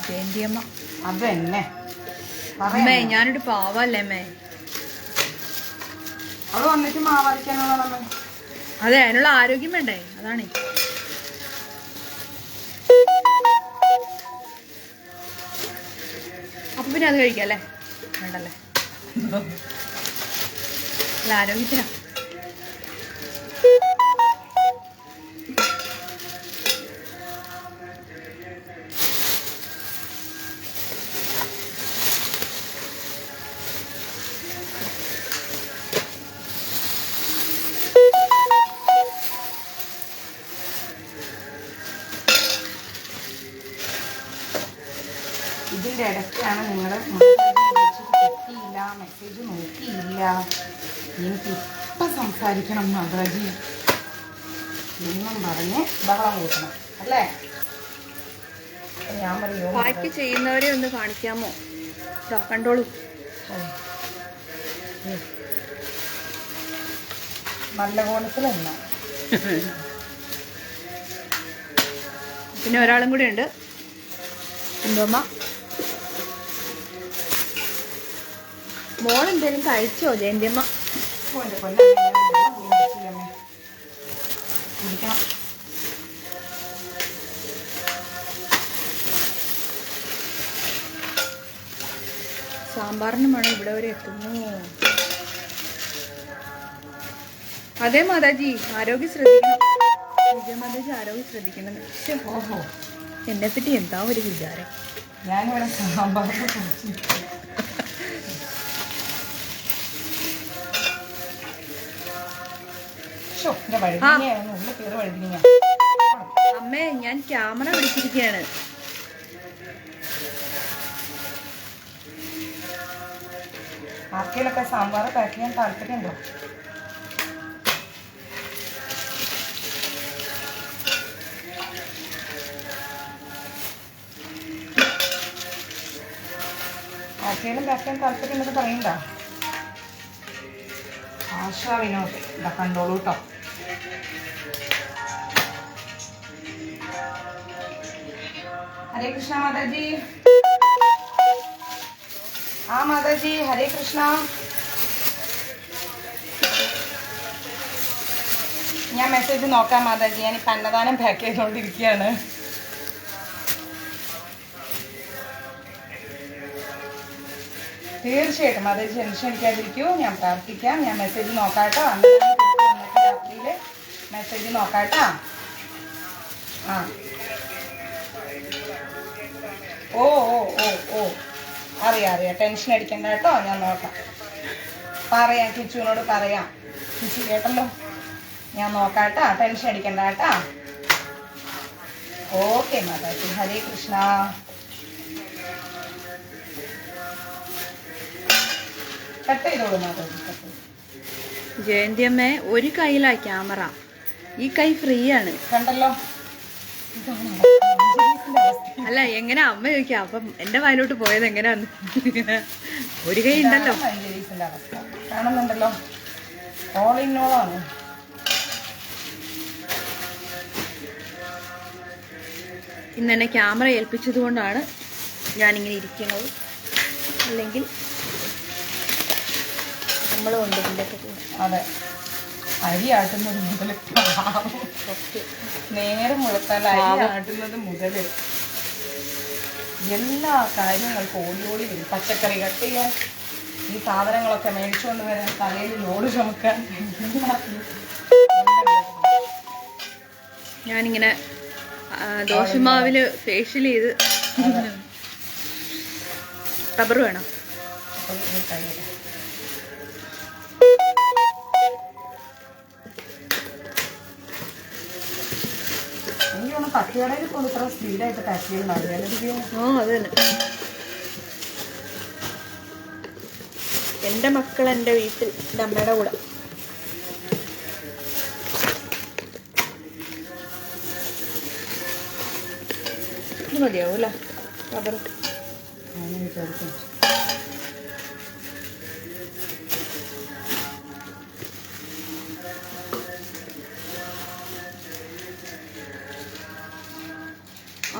ജയന്തിയമ്മ.
അതന്നെ
അമ്മേ, ഞാനൊരു പാവല്ലേ അമ്മേ.
അവള് വന്നിട്ട് മാവരയ്ക്കാനുള്ള
അതെ, അതിനുള്ള ആരോഗ്യം വേണ്ടേ, അതാണ്. അപ്പൊ പിന്നെ അത് കഴിക്കാം അല്ലേ? വേണ്ടല്ലേ? അല്ല, ആരോഗ്യത്തിനാ.
ഇതിൻ്റെ ഇടയ്ക്കാണ് നിങ്ങൾ കിട്ടിയില്ല, മെസ്സേജ് നോക്കിയില്ല, എനിക്ക് ഇപ്പം സംസാരിക്കണം മാതാജി എന്നും പറഞ്ഞ് ബഹളം കൂട്ടണം അല്ലേ? ഞാൻ പറയോ
ബാക്കി ചെയ്യുന്നവരെ ഒന്ന് കാണിക്കാമോ? കണ്ടോളൂ.
നല്ല കോലത്തിലല്ല.
പിന്നെ ഒരാളും കൂടി ഉണ്ട്, എന്തോമ്മ. മോളെന്തേലും കഴിച്ചോ ജയന്തിയമ്മ?
കുടിക്കണം.
സാമ്പാറിന് മണം ഇവിടെ വരെ എത്തുന്നു. അതെ മാതാജി, ആരോഗ്യം ശ്രദ്ധിക്കണം. വിജയ മാതാജി ആരോഗ്യം ശ്രദ്ധിക്കണം.
ഓഹോ,
എന്നെ പറ്റി എന്താ ഒരു വിചാരം?
ഞാനിവിടെ സാമ്പാറിനെ കുറിച്ച്
അമ്മേ, ഞാൻ ക്യാമറ പിടിച്ചിരിക്കുകയാണ്.
ആർക്കെങ്കിലൊക്കെ സാമ്പാർ പാക്ക് ചെയ്യാൻ താല്പര്യമുണ്ടോ? ആർക്കെങ്കിലും പാക്ക് ചെയ്യാൻ താല്പര്യമുണ്ടെന്ന് പറയണ്ട. ആശാ വിനോദ് ഇതാ കണ്ടോളൂ കേട്ടോ. ഹരേ കൃഷ്ണ മാതാജി. ആ മാതാജി, ഹരേ കൃഷ്ണ. ഞാൻ മെസ്സേജ് നോക്കാം മാതാജി. ഞാനിപ്പോൾ അന്നദാനം പാക്ക് ചെയ്തുകൊണ്ടിരിക്കുകയാണ്. തീർച്ചയായിട്ടും മാതാജി ടെൻഷൻ അടിക്കാതിരിക്കൂ. ഞാൻ പ്രാർത്ഥിക്കാം. ഞാൻ മെസ്സേജ് നോക്കാട്ടോ. അന്നദാനം രാത്രിയിൽ മെസ്സേജ് നോക്കാട്ടോ. ആ ഓ ഓ ഓ ഓ അറിയാം. ടെൻഷൻ അടിക്കണ്ട കേട്ടോ. ഞാൻ നോക്കാം, പറയാം. കിച്ചുവിനോട് പറയാം. കിച്ചു കേട്ടല്ലോ, ഞാൻ നോക്കാട്ടാ. ടെൻഷൻ അടിക്കണ്ട കേട്ടാ. ഓക്കെ മാതാജി, ഹരേ കൃഷ്ണ. കട്ട് ചെയ്തോളൂ മാതാജി, കട്ട്.
ജയന്തിയമ്മേ, ഒരു കയ്യിലാ ക്യാമറ, ഈ കൈ ഫ്രീ ആണ്.
കണ്ടല്ലോ,
അല്ല, എങ്ങനെ അമ്മ ചോദിക്കാം. അപ്പം എന്റെ വായിലോട്ട് പോയത് എങ്ങനെയാന്ന്. ഒരു കൈ ഉണ്ടല്ലോ.
മഞ്ജരീസിന്റെ അവസ്ഥ കാണുന്നുണ്ടല്ലോ. ഓൾ ഇൻ ഓൾ ആണ്.
ഇന്ന് എന്നെ ക്യാമറ ഏൽപ്പിച്ചത് കൊണ്ടാണ് ഞാനിങ്ങനെ ഇരിക്കുന്നത്. അല്ലെങ്കിൽ നമ്മളും ഉണ്ട് ഇതിൻ്റെ ഒക്കെ കൂടെ.
അതെ, അരി ആട്ടുന്നത് മുതൽ നേരം മുളത്താൽ അരി ആട്ടുന്നത് മുതൽ എല്ലാ കാര്യങ്ങൾക്കും ഓടി വരും. പച്ചക്കറി കട്ട് ചെയ്യാൻ, ഈ സാധനങ്ങളൊക്കെ മേടിച്ചുകൊണ്ട് വരാൻ, തലയിൽ ലോഡ് ചുമക്കാൻ.
ഞാനിങ്ങനെ ദോശമാവിൽ ഫേഷ്യൽ ചെയ്ത്. റബ്ബർ വേണം.
എനിക്കൊന്ന് തട്ടുകടയിൽ കൊണ്ട് ഇത്ര സ്പീഡായിട്ട് പാക്ക് ചെയ്യുന്നുണ്ടാവില്ല.
അത് തന്നെ. എൻ്റെ മക്കൾ എൻ്റെ വീട്ടിൽ, എൻ്റെ അമ്മയുടെ കൂടെ. ഇത് മതിയാവും അല്ലേ റബ്ബർ?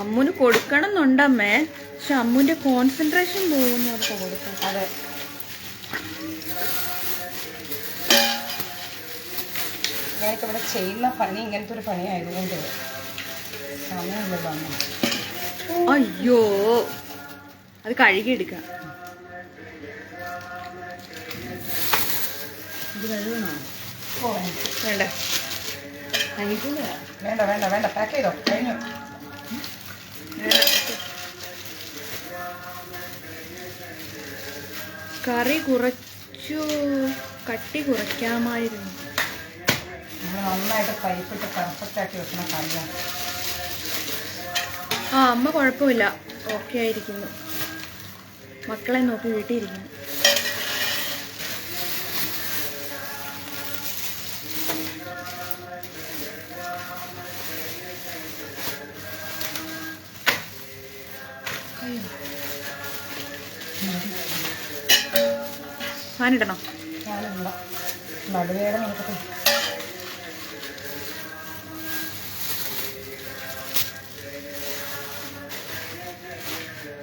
അമ്മുന് കൊടുക്കണം എന്നുണ്ടമ്മേ, പക്ഷെ അമ്മുന്റെ കോൺസെൻട്രേഷൻ പോകുന്നു അവർക്ക് കൊടുക്കാം.
അതെ, ഞാനൊക്കെ ഇവിടെ ചെയ്യുന്ന പണി ഇങ്ങനത്തെ ഒരു പണിയായതുകൊണ്ട് സമയമില്ലല്ലോ അമ്മ.
അയ്യോ, അത് കഴുകിയെടുക്കാം.
ഓ
വേണ്ട
വേണ്ട വേണ്ട വേണ്ട, പാക്ക് ചെയ്തോ, കഴിഞ്ഞു.
കറി കുറച്ചു കട്ടി കുറയ്ക്കാമായിരുന്നു.
നമ്മൾ നന്നായിട്ട് പൈപ്പിട്ട് പെർഫെക്റ്റ് ആക്കി വെക്കുന്ന കറിയാണ്.
ആ അമ്മ കുഴപ്പമില്ല, ഓക്കെ ആയിരിക്കുന്നു. മക്കളെ നോക്കി വീട്ടിലിരിക്കുന്നു. ഫാനിടണോ?
ഞാനില്ല, നടുവേദന എനിക്കട്ടെ.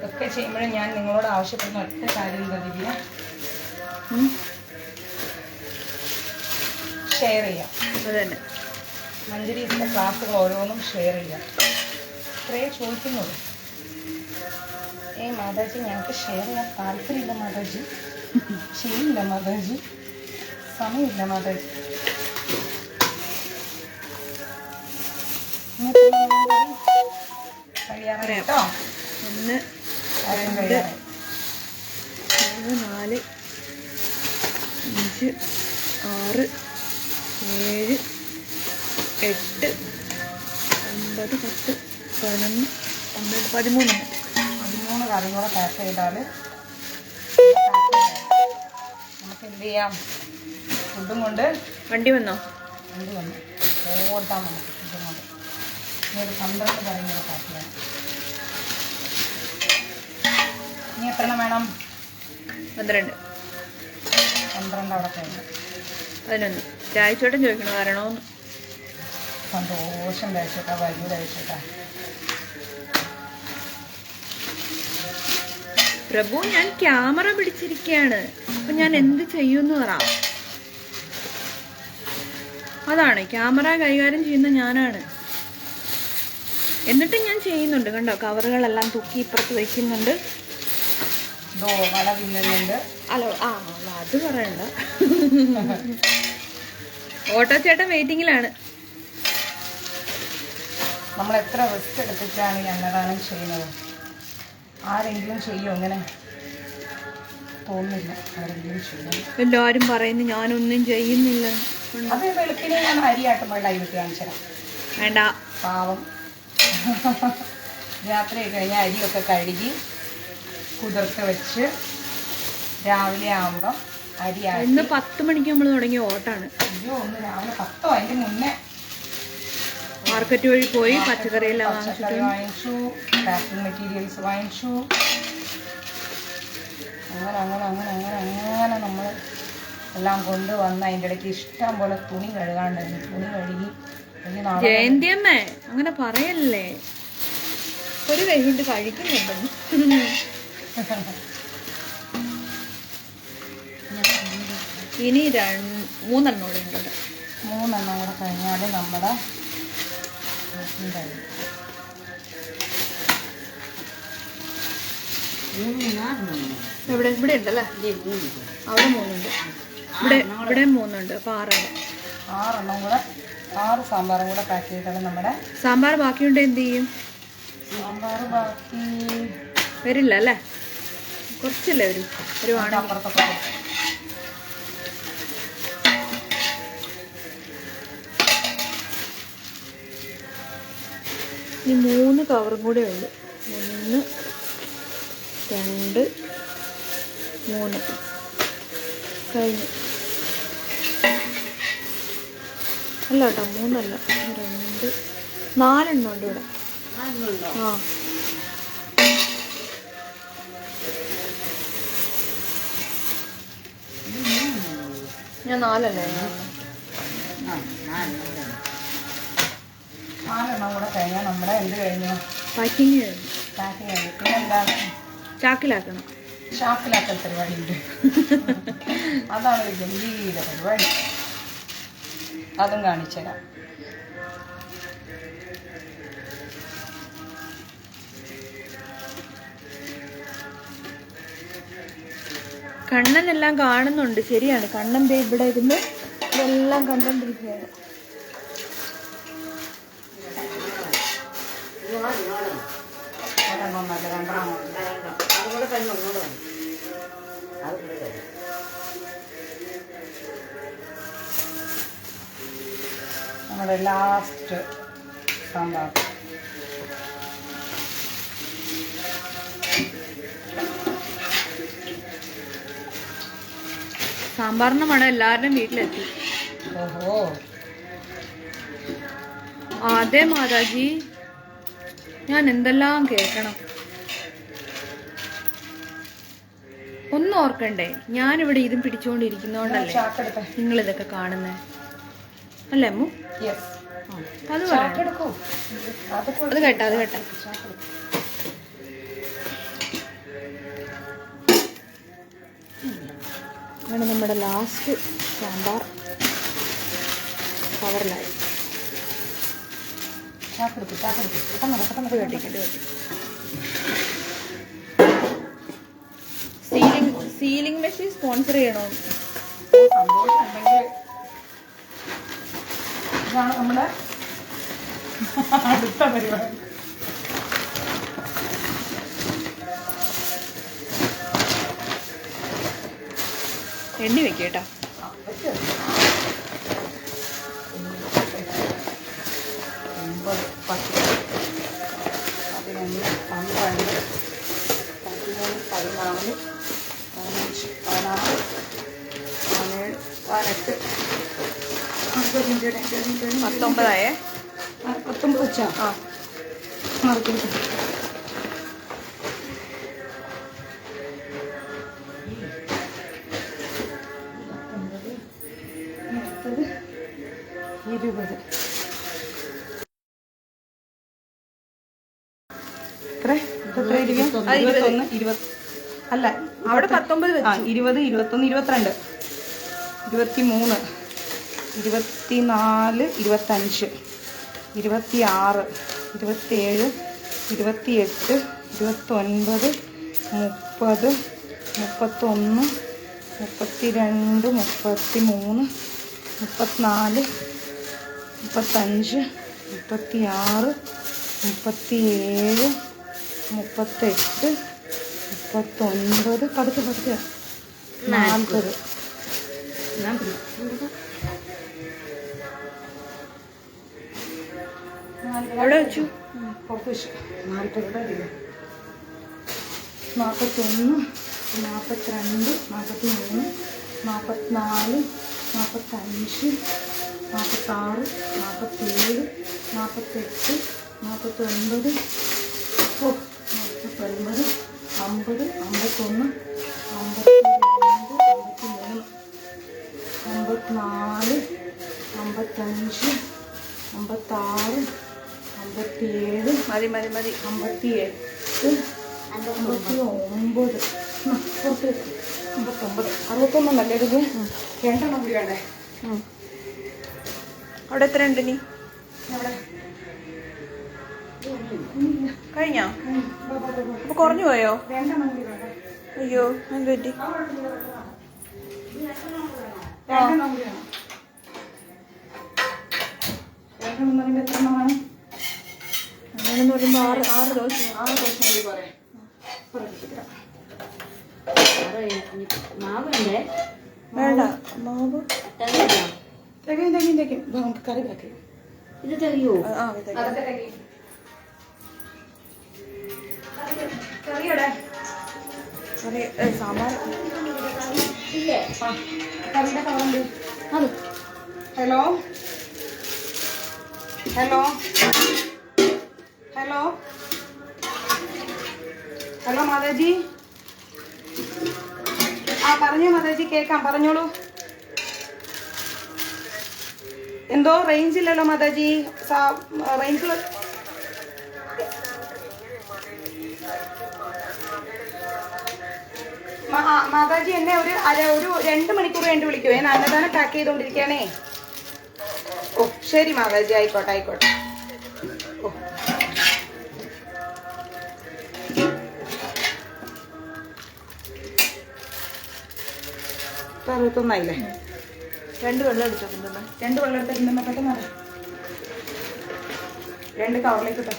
ഒക്കെ ചെയ്യുമ്പോഴും ഞാൻ നിങ്ങളോട് ആവശ്യപ്പെടുന്ന ഒറ്റ കാര്യം എന്താ ദിവ്യ, ഷെയർ ചെയ്യാം.
അത് തന്നെ.
മഞ്ജരീസിൻ്റെ ക്ലാസ്സുകൾ ഓരോന്നും ഷെയർ ചെയ്യാം. ഇത്രയേ ചോദിക്കുന്നുള്ളൂ. മാതാജി ഞങ്ങൾക്ക് ഷെയർ ചെയ്യാൻ താല്പര്യമില്ല മാതാജി, ചെയ്യില്ല മാതാജി, സമയമില്ല മാതാജി. കഴിയാറേ കേട്ടോ.
1 2 3 4 5 6 7 8 9 10 11 12
13 കറിയും കൂടെ പാക്ക് ചെയ്താൽ നമുക്ക് എന്ത് ചെയ്യാം? ഫുഡും കൊണ്ട്
വണ്ടി വന്നോ?
വണ്ടി വന്നു ഓടാം നമുക്ക് ഫുഡും കൊണ്ട്. ഇനി ഒരു 12 കറിയും കൂടെ പാക്ക് ചെയ്യാം. ഇനി എത്ര എണ്ണം വേണം?
12
അവിടെ കഴിഞ്ഞു.
11. രാഴ്ചോട്ടം ചോദിക്കണോ വരണോന്ന്?
സന്തോഷം കഴിച്ചോട്ടാ, വരൂ കഴിച്ചോട്ടാ.
പ്രഭു, ഞാൻ ക്യാമറ പിടിച്ചിരിക്കുകയാണ്, അപ്പൊ ഞാൻ എന്ത് ചെയ്യുമെന്ന് പറ. അതാണ് ക്യാമറ കൈകാര്യം ചെയ്യുന്ന ഞാനാണ്. എന്നിട്ടും ഞാൻ ചെയ്യുന്നുണ്ട്. കണ്ടോ, കവറുകളെല്ലാം തൂക്കി ഇപ്പുറത്ത് വയ്ക്കുന്നുണ്ട്.
വട തിന്നുന്നുണ്ട്.
അല്ലോ, അത് പറയണ്ട. ഓട്ടോ ചേട്ടൻ വെയിറ്റിങ്ങിലാണ്.
നമ്മൾ എത്ര റിസ്ക് എടുത്തിട്ടാണ് ഈ അന്നദാനം ചെയ്യുന്നത്. ആരെങ്കിലും ചെയ്യും അങ്ങനെ? തോന്നുന്നില്ല ആരെങ്കിലും ചെയ്യും.
എല്ലാവരും പറയുന്നു ഞാനൊന്നും ചെയ്യുന്നില്ല.
അത് വെളുപ്പിനെ ഞാൻ അരിയാട്ടുമ്പോൾ ലൈവിട്ട് കാണിച്ചുതരാം.
വേണ്ട,
പാവം. രാത്രി കഴിഞ്ഞാൽ അരിയൊക്കെ കഴുകി കുതിർത്ത് വെച്ച് രാവിലെ ആകുമ്പോൾ അരി
ഇന്ന് 10 മണിക്ക് നമ്മൾ തുടങ്ങിയ ഓട്ടാണ്.
അയ്യോ, ഒന്ന് രാവിലെ 10 അതിൻ്റെ മുന്നേ
മാർക്കറ്റ് വഴി പോയി പച്ചക്കറിയെല്ലാം
വാങ്ങിച്ചു, പാക്കിംഗ് മെറ്റീരിയൽസ് വാങ്ങിച്ചു. അങ്ങനെ നമ്മൾ എല്ലാം കൊണ്ടുവന്ന് അതിൻ്റെ ഇടയ്ക്ക് ഇഷ്ടം പോലെ തുണി കഴുകാണ്ടായിരുന്നു. തുണി കഴുകി
ജയന്തിയമ്മേ അങ്ങനെ പറയല്ലേ, ഒരു കൈ കൊണ്ട് കഴിക്കുന്നുണ്ടെന്ന്. ഇനി 3 എണ്ണം കൂടെ ഉണ്ട്.
3 എണ്ണം കൂടെ കഴിഞ്ഞാൽ നമ്മുടെ
ഇവിടെ ഇവിടെ ഉണ്ടല്ലേ, അവിടെ 3 ഉണ്ട്, ഇവിടെ 3 ഉണ്ട്, അപ്പോൾ 6 ഉണ്ട്.
6 എണ്ണം കൂടെ 6 സാമ്പാറും കൂടെ പാക്ക് ചെയ്താൽ നമ്മുടെ
സാമ്പാർ ബാക്കിയുണ്ട് എന്ത് ചെയ്യും?
സാമ്പാർ ബാക്കി
വരില്ല അല്ലേ, കുറച്ചല്ലേ വരും, ഒരു വാണ.
അപ്പുറത്തൊക്കെ
ഇനി 3 കവറും കൂടെ ഉണ്ട്. 1 2 3 കഴിഞ്ഞു. അല്ല കേട്ടോ, 3 അല്ല, 2 4 എണ്ണം ഉണ്ട് ഇവിടെ. ആ ഞാൻ 4 അല്ലേ,
4 എണ്ണം കൂടെ കഴിഞ്ഞാൽ നമ്മുടെ എന്ത് കഴിഞ്ഞു?
പാക്കിങ് കഴിഞ്ഞു.
പാക്കിങ് കഴിഞ്ഞു. പിന്നെ എന്താണ്?
ചാക്കിലാക്കണം.
ഷാപ്പിലാക്കൽ പരിപാടി ഉണ്ട്. അതാണ് ഒരു ഗംഭീര പരിപാടി, അതും കാണിച്ചുതരാം.
കണ്ണനെല്ലാം കാണുന്നുണ്ട്, ശരിയാണ്. കണ്ണൻ ദേ ഇവിടെ ഇരുന്ന് ഇതെല്ലാം കണ്ടോണ്ടിരിക്കുകയാണ്.
നമ്മുടെ ലാസ്റ്റ് സാമ്പാർ.
സാമ്പാറിന്റെ മണം എല്ലാവരുടെയും വീട്ടിലെത്തി.
ഓഹോ,
അതെ മാതാജി, ഞാൻ എന്തെല്ലാം കേൾക്കണം. ഒന്നും ഓർക്കണ്ടേ, ഞാനിവിടെ ഇതും പിടിച്ചുകൊണ്ടിരിക്കുന്നോണ്ടല്ലേ നിങ്ങൾ ഇതൊക്കെ കാണുന്നേ, അല്ലേ അമ്മു? അത് അത് കേട്ടാ, അത് കേട്ടാ. അങ്ങനെ നമ്മുടെ ലാസ്റ്റ് സാമ്പാർ കവറിലായി. സീലിംഗ് മെഷീൻ സ്പോൺസർ ചെയ്യണോ?
സന്തോഷമുണ്ടെങ്കിൽ ഇതാണ് നമ്മുടെ അടുത്ത പരിപാടി.
എണ്ണി വെക്കേട്ടാ. പത്തൊമ്പതായേ.
19 വെച്ചാ മറക്കില്ല. അടുത്തത് 20. എത്ര 21 20 അല്ല,
അവിടെ 19
20 21 22 23 24 25 26 27 28 29 30 31 32 33 34 35 36 37 38 39 പതുക്കെ 40.
എവിടെ വെച്ചു?
പുറത്ത് വെച്ചു. 40 41 42 43 44 45 46 47 48 49 50 51 52 53 54 55 56 57
മതി മതി മതി.
58 59 പുറത്ത് 59 61 നല്ല ഇത് 2 എണ്ണം കൂടി വേണ്ടേ?
അവിടെ എത്ര ഉണ്ട് നീ?
അവിടെ
കഴിഞ്ഞോ? അപ്പൊ കുറഞ്ഞു പോയോ? അയ്യോ എന്ത് പറ്റി? അങ്ങനെന്ന് പറയുമ്പോ 6 ദിവസം
മാവുണ്ടേ
വേണ്ട മാവ്
കറി ബാക്കി
ഇത് തെളിയോ?
അതൊക്കെ കറിയുടെ
കറി സാമ്പാർ
ഇല്ലേ?
കറിയുടെ കവറുണ്ട്.
അത്
hello hello hello hello Mataji. പറഞ്ഞോ മാതാജി, കേൾക്കാം, പറഞ്ഞോളൂ. എന്തോ റേഞ്ച് ഇല്ലല്ലോ മാതാജി. റേഞ്ച് മാതാജി എന്നെ ഒരു 2 മണിക്കൂർ കഴിഞ്ഞ് വിളിക്കുമോ? ഞാൻ അന്നദാനം പാക്ക് ചെയ്തോണ്ടിരിക്കുകയാണേ. ഓ ശരി മാതാജി, ആയിക്കോട്ടെ ആയിക്കോട്ടെ. ഓ 61
2 വെള്ളം അടിച്ചോ?
2 വെള്ളം എടുത്തിട്ടുണ്ടെന്ന് പെട്ടെന്ന് 2 കവറിലേക്ക് ഇട്ടോ.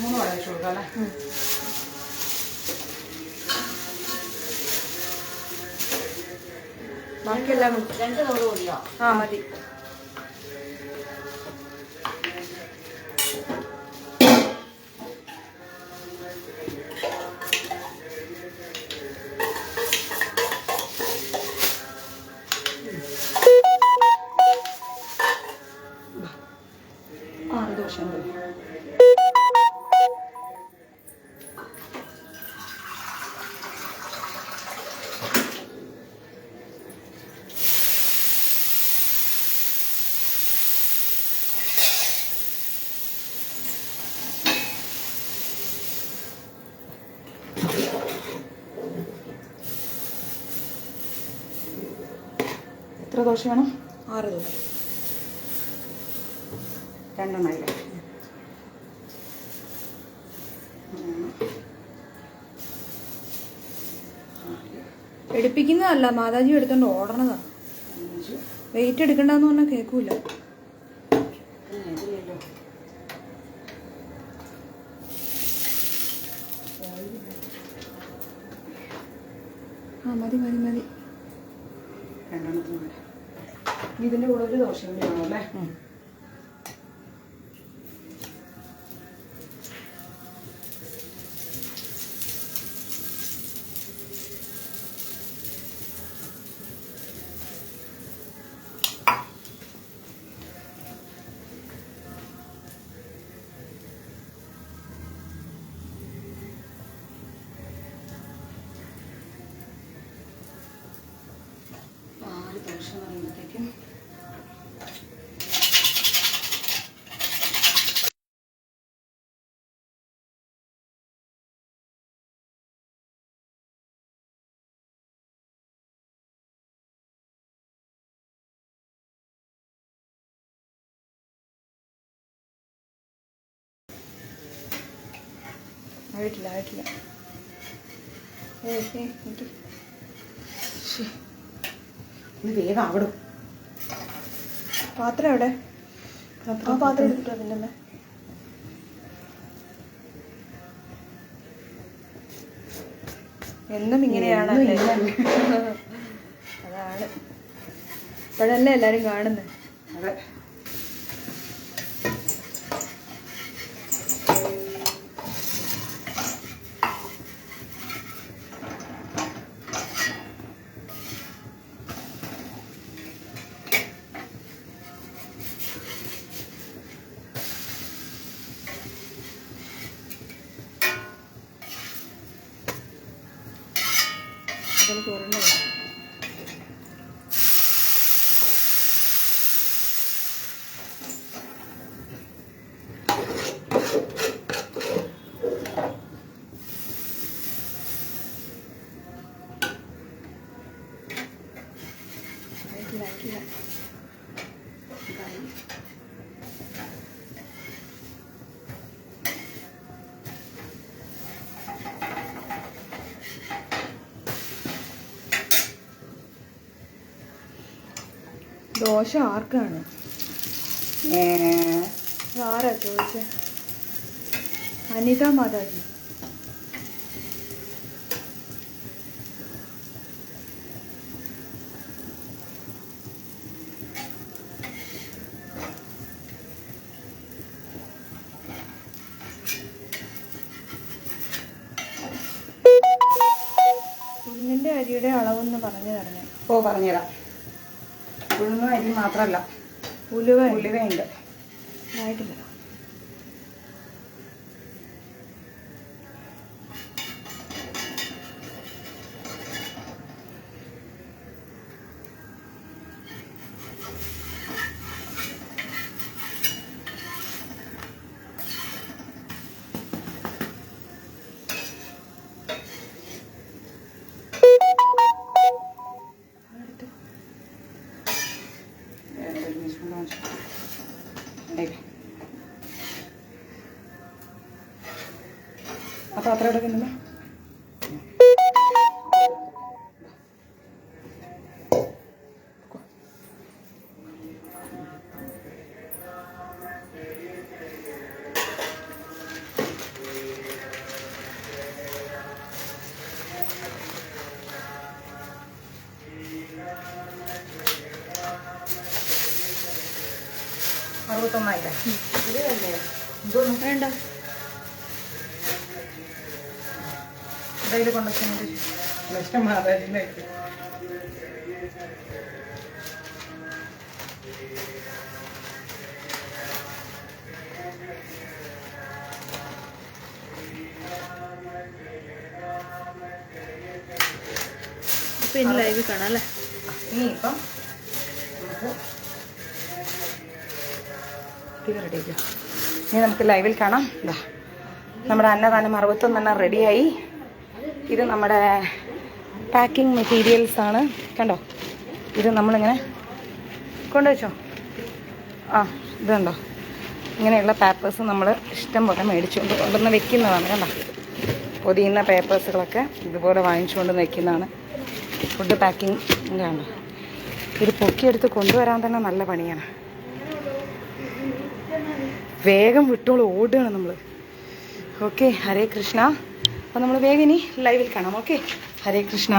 മൂന്ന് വട വെച്ച് കൊടുക്കാം അല്ലേ?
ബാക്കിയെല്ലാം
2 കവർ കൂടിയോ?
മതി.
ദോശ എത്ര ദോശ വേണം?
6 ദോശ.
2 എണ്ണയില്ലേ?
എടുപ്പിക്കുന്നതല്ല, മാതാജി എടുത്തോണ്ട് ഓടണതാ. വെയിറ്റ് എടുക്കണ്ടെന്ന് പറഞ്ഞാൽ കേൾക്കൂല. മതി മതി മതി.
2 എണ്ണത്തിന് ഇതിന്റെ കൂടെ ഒരു ദോശ കൂടി വേണം അല്ലേ? ദോശ എന്ന് പറയുമ്പോഴത്തേക്കും
ആയിട്ടില്ല.
ഇത് വേഗം ആവടും.
പാത്രം എവിടെ? ആ പാത്രം എടുത്തിട്ടോ പിന്നെ. എന്നും ഇങ്ങനെയാണല്ലേ? അതാണ് ഇപ്പോഴല്ലേ എല്ലാരും കാണുന്നത്.
അതെ.
ദോശ ആർക്കാണ്? ആരാ ചോദിച്ചേ? അനിത മാതാജി. ഉഴുന്നിൻ്റെ അരിയുടെ അളവൊന്ന് പറഞ്ഞു തരണേ.
ഓ പറഞ്ഞുതരാം. ഉഴുന്നും അരി മാത്രമല്ല, ഉലുവയുണ്ട്.
ആയിട്ടില്ല.
അപ്പോൾ അത്ര എടുക്കുന്നില്ല. അറുപത്തൊന്നായില്ലേ? ഇതൊന്നും
വേണ്ട.
ഇടയിൽ കൊണ്ടുവച്ചിട്ട് ലക്ഷം മാതാജിലേക്ക്
ഇപ്പം ഇനി ലൈവ് കാണാം അല്ലേ?
ഇനിയിപ്പം നമുക്ക് റെഡിയാക്കാം. ഇനി നമുക്ക് ലൈവിൽ കാണാം. ഇതാ നമ്മുടെ അന്നദാനം 61 റെഡിയായി. ഇത് നമ്മുടെ പാക്കിംഗ് മെറ്റീരിയൽസ് ആണ്. കണ്ടോ, ഇത് നമ്മളിങ്ങനെ കൊണ്ടുവച്ചോ. ഇത് കണ്ടോ, ഇങ്ങനെയുള്ള പേപ്പേഴ്സ് നമ്മൾ ഇഷ്ടം പോലെ മേടിച്ചുകൊണ്ട് കൊണ്ടുവന്ന് വെക്കുന്നതാണ്. കണ്ടോ, പൊതിയുന്ന പേപ്പേഴ്സുകളൊക്കെ ഇതുപോലെ വാങ്ങിച്ചുകൊണ്ട് വെക്കുന്നതാണ്. ഫുഡ് പാക്കിംഗ് കണ്ടോ, ഇത് പൊക്കിയെടുത്ത് കൊണ്ടുവരാൻ തന്നെ നല്ല പണിയാണ്. വേഗം വിട്ടോളൂ, ഓടുകയാണ് നമ്മൾ. ഓക്കെ, ഹരേ കൃഷ്ണ. അപ്പോൾ നമ്മൾ വേഗം ഇനി ലൈവിൽ കാണാം. ഓക്കെ, ഹരേ കൃഷ്ണ.